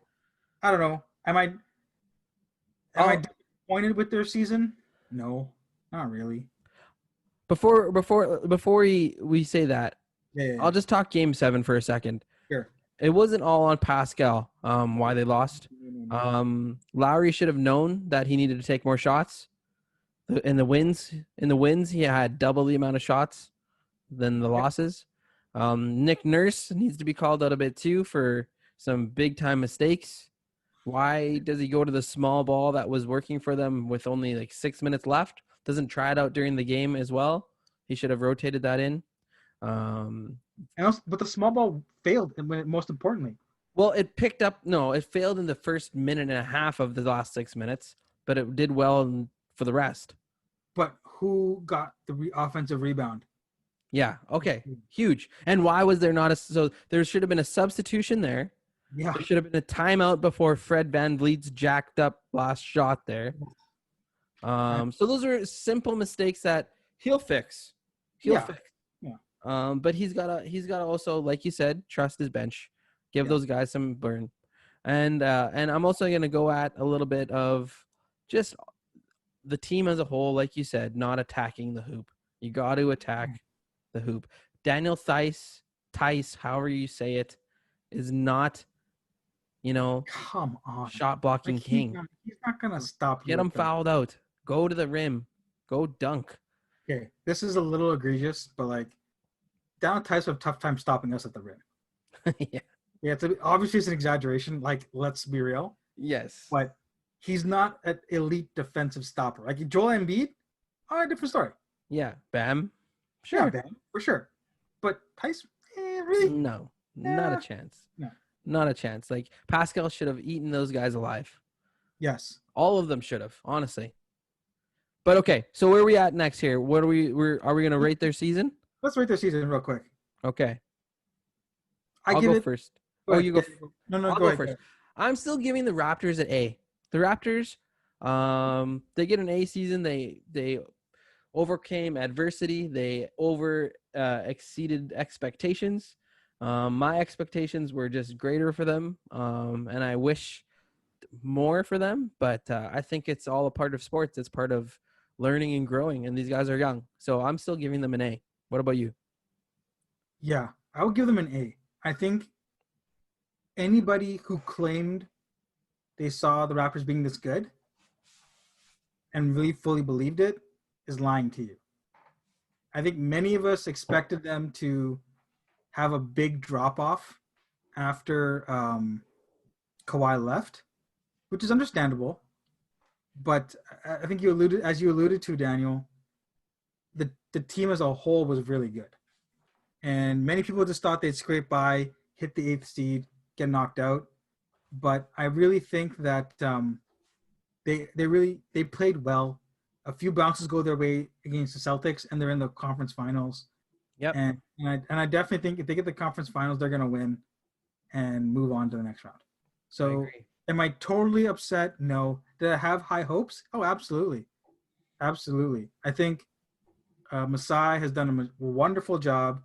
I don't know. Am I disappointed with their season? No, not really. Before we say that, I'll just talk Game 7 for a second. Sure. It wasn't all on Pascal. Why they lost. Lowry should have known that he needed to take more shots. In the wins, he had double the amount of shots than the losses. Nick Nurse needs to be called out a bit too for some big time mistakes. Why does he go to the small ball that was working for them with only like 6 minutes left? Doesn't try it out during the game as well. He should have rotated that in. And also, but the small ball failed, most importantly. Well, it picked up. No, it failed in the first minute and a half of the last 6 minutes, but it did well for the rest. But who got the offensive rebound? Yeah. Okay. Huge. And why was there not so there should have been a substitution there. Yeah. There should have been a timeout before Fred VanVleet's jacked up last shot there. So those are simple mistakes that he'll fix. He'll fix. Yeah. But he's gotta also, like you said, trust his bench. Give those guys some burn. And I'm also gonna go at a little bit of just the team as a whole, like you said, not attacking the hoop. You got to attack the hoop. Daniel Theis, however you say it, is not, come on, shot blocking king. He's not gonna stop. Get him fouled out. Go to the rim. Go dunk. Okay, this is a little egregious, but like, Daniel Theis have a tough time stopping us at the rim. Yeah. Obviously, it's an exaggeration. Like, let's be real. Yes. But he's not an elite defensive stopper. Like Joel Embiid, different story. Yeah, Bam. Sure. Yeah, Bam, for sure. But Theis, really? No, not a chance. No. Not a chance. Like, Pascal should have eaten those guys alive. Yes. All of them should have, honestly. But okay, so where are we at next here? Are we going to rate their season? Let's rate their season real quick. Okay. I'll go first. You go. No, I'll go ahead. First. I'm still giving the Raptors an A. The Raptors, they get an A season. They overcame adversity. They exceeded expectations. My expectations were just greater for them, and I wish more for them. But I think it's all a part of sports. It's part of learning and growing, and these guys are young. So I'm still giving them an A. What about you? Yeah, I would give them an A. I think anybody who claimed they saw the Raptors being this good and really fully believed it is lying to you. I think many of us expected them to have a big drop-off after Kawhi left, which is understandable. But I think you alluded to, Daniel, the team as a whole was really good. And many people just thought they'd scrape by, hit the 8th seed, get knocked out. But I really think that they played well. A few bounces go their way against the Celtics, and they're in the conference finals. Yep. And I definitely think if they get the conference finals, they're gonna win and move on to the next round. So am I totally upset? No. Did I have high hopes? Oh, absolutely. Absolutely. I think Masai has done a wonderful job.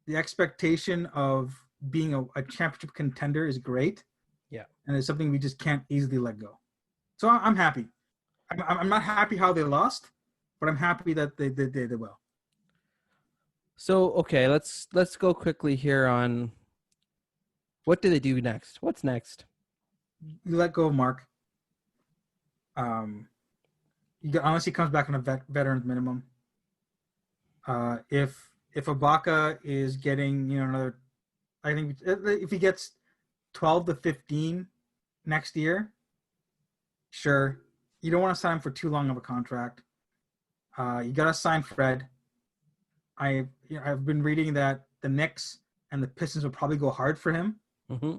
The expectation of being a championship contender is great. Yeah. And it's something we just can't easily let go. So I'm happy. I'm not happy how they lost, but I'm happy that they did well. So, okay, let's go quickly here on what do they do next? What's next? You let go of Mark. Unless he comes back on a veteran's minimum. If Ibaka is getting another, I think if he gets 12 to 15 next year, sure. You don't want to sign him for too long of a contract. You got to sign Fred. I've been reading that the Knicks and the Pistons will probably go hard for him. Mm-hmm.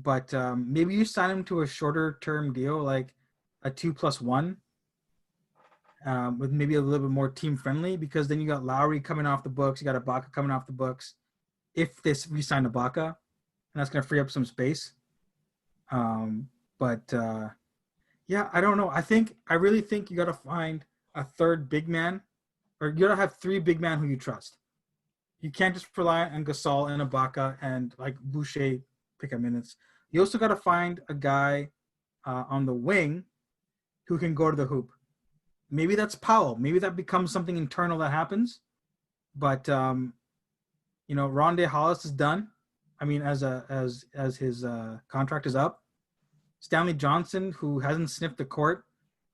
But maybe you sign him to a shorter term deal, like a 2+1, with maybe a little bit more team friendly, because then you got Lowry coming off the books, you got Ibaka coming off the books. If they re-sign Ibaka, and that's going to free up some space. Yeah, I don't know. I really think you got to find a third big man, or you got to have 3 big men who you trust. You can't just rely on Gasol and Ibaka and like Boucher pick up minutes. You also got to find a guy on the wing who can go to the hoop. Maybe that's Powell. Maybe that becomes something internal that happens. But Rondae Hollis is done. I mean, as his contract is up. Stanley Johnson, who hasn't sniffed the court,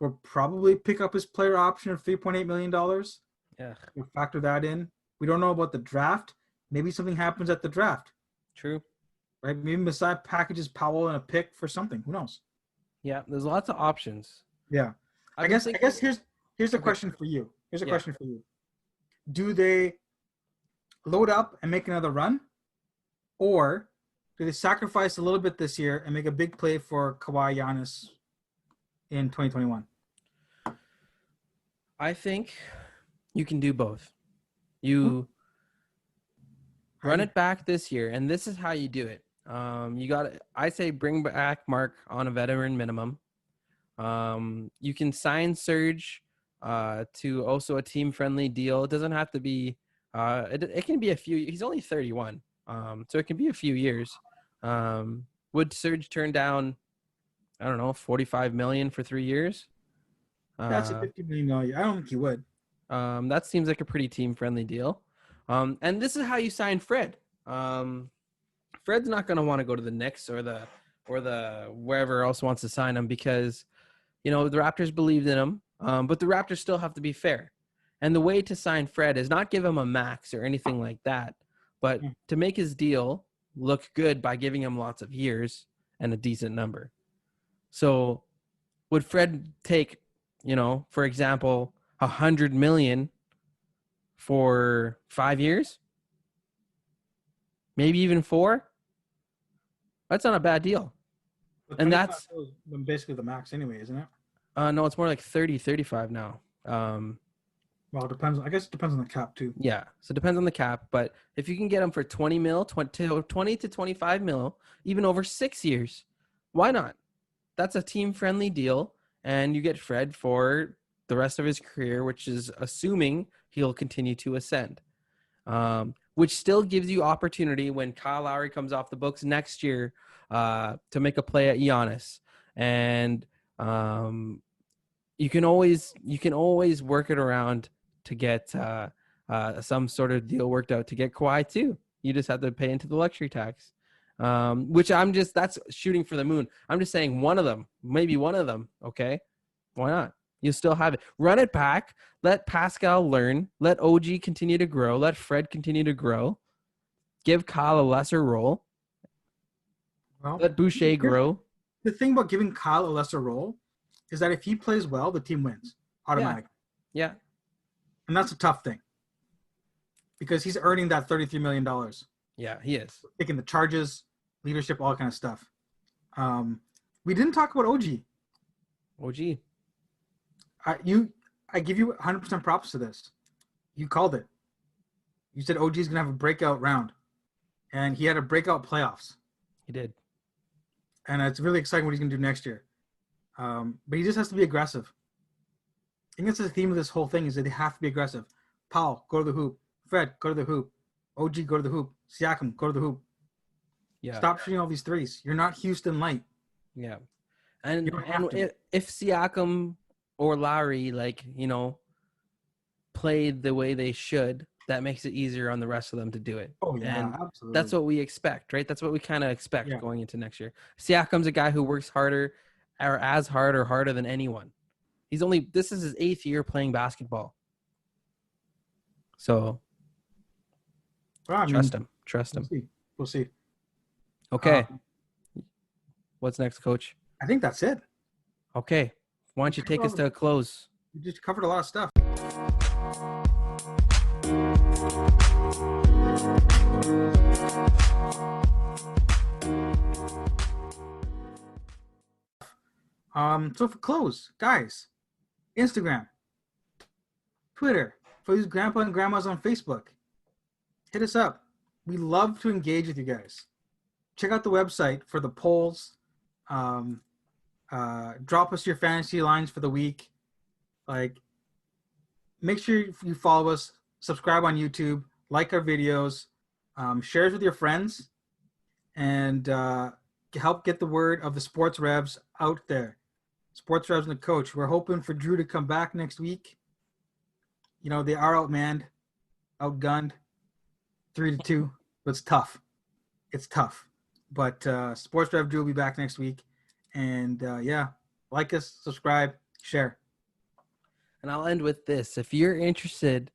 will probably pick up his player option of $3.8 million. Yeah. We'll factor that in. We don't know about the draft. Maybe something happens at the draft. True. Right? Maybe Masai packages Powell and a pick for something. Who knows? Yeah, there's lots of options. Yeah. I guess here's a question for you. Here's a question for you. Do they load up and make another run? Or do they sacrifice a little bit this year and make a big play for Kawhi Giannis in 2021? I think you can do both. You run it back this year, and this is how you do it. I say bring back Mark on a veteran minimum. You can sign Serge to also a team-friendly deal. It doesn't have to be it can be a few. He's only 31, so it can be a few years. Would Serge turn down, I don't know, $45 million for 3 years? That's a $50 million. I don't think he would. That seems like a pretty team-friendly deal. And this is how you sign Fred. Fred's not going to want to go to the Knicks or the wherever else wants to sign him, because the Raptors believed in him. But the Raptors still have to be fair. And the way to sign Fred is not give him a max or anything like that, but to make his deal look good by giving him lots of years and a decent number. So would Fred take, for example, $100 million for 5 years? Maybe even 4? That's not a bad deal. And that's basically the max anyway, isn't it? No, it's more like 30, 35 now. Well, it depends. I guess it depends on the cap too. Yeah, so it depends on the cap. But if you can get him for 20 to 25 mil, even over 6 years, why not? That's a team-friendly deal, and you get Fred for the rest of his career, which is assuming he'll continue to ascend, which still gives you opportunity when Kyle Lowry comes off the books next year to make a play at Giannis. And you can always work it around to get some sort of deal worked out to get Kawhi too. You just have to pay into the luxury tax, which that's shooting for the moon. I'm just saying maybe one of them. Okay, why not? You still have it. Run it back. Let Pascal learn. Let OG continue to grow. Let Fred continue to grow. Give Kyle a lesser role. Well, let Boucher grow. The thing about giving Kyle a lesser role is that if he plays well, the team wins automatically. Yeah. And that's a tough thing, because he's earning that $33 million. Yeah, he is. Taking the charges, leadership, all kind of stuff. We didn't talk about OG. OG. I give you 100% props to this. You called it. You said OG is gonna have a breakout round, and he had a breakout playoffs. He did. And it's really exciting what he's gonna do next year. But he just has to be aggressive. I think that's the theme of this whole thing is that they have to be aggressive. Powell, go to the hoop. Fred, go to the hoop. OG, go to the hoop. Siakam, go to the hoop. Yeah. Stop shooting all these threes. You're not Houston Light. Yeah. And You don't have to. if Siakam or Lowry, like, played the way they should, that makes it easier on the rest of them to do it. Oh, yeah, And absolutely. that's what we expect, right? That's what we kind of expect Yeah. going into next year. Siakam's a guy who works harder or as hard or harder than anyone. This is his 8th year playing basketball. So Well, I mean, trust him. Trust him. We'll see. Okay. What's next, Coach? I think that's it. Okay. Why don't you take us to a close? We just covered a lot of stuff. So for close, guys, Instagram, Twitter, for these grandpa and grandmas on Facebook, hit us up. We love to engage with you guys. Check out the website for the polls. Drop us your fantasy lines for the week. Like, make sure you follow us, subscribe on YouTube, like our videos, share it with your friends, and help get the word of the Sports Revs out there. Sports Revs and the coach. We're hoping for Drew to come back next week. They are outmanned, outgunned, 3-2. But it's tough. It's tough. But Sports Rev Drew will be back next week. And like us, subscribe, share. And I'll end with this. If you're interested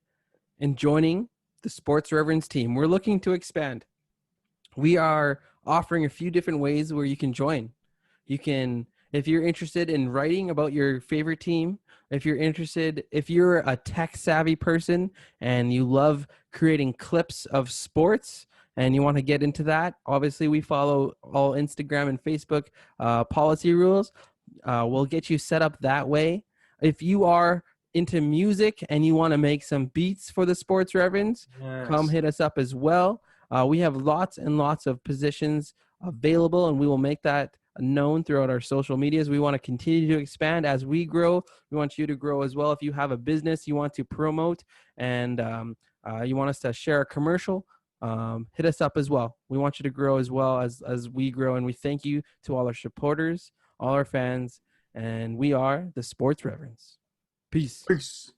in joining the Sports Reverends team, we're looking to expand. We are offering a few different ways where you can join. You can, if you're interested in writing about your favorite team, if you're a tech savvy person and you love creating clips of sports and you want to get into that, obviously we follow all Instagram and Facebook policy rules. We'll get you set up that way. If you are into music and you want to make some beats for the Sports Reverends, come hit us up as well. We have lots and lots of positions available, and we will make that known throughout our social medias. We want to continue to expand as we grow. We want you to grow as well. If you have a business you want to promote and you want us to share a commercial, hit us up as well. We want you to grow as well as we grow, and we thank you to all our supporters, all our fans, and we are the Sports Reverends. Peace. Peace.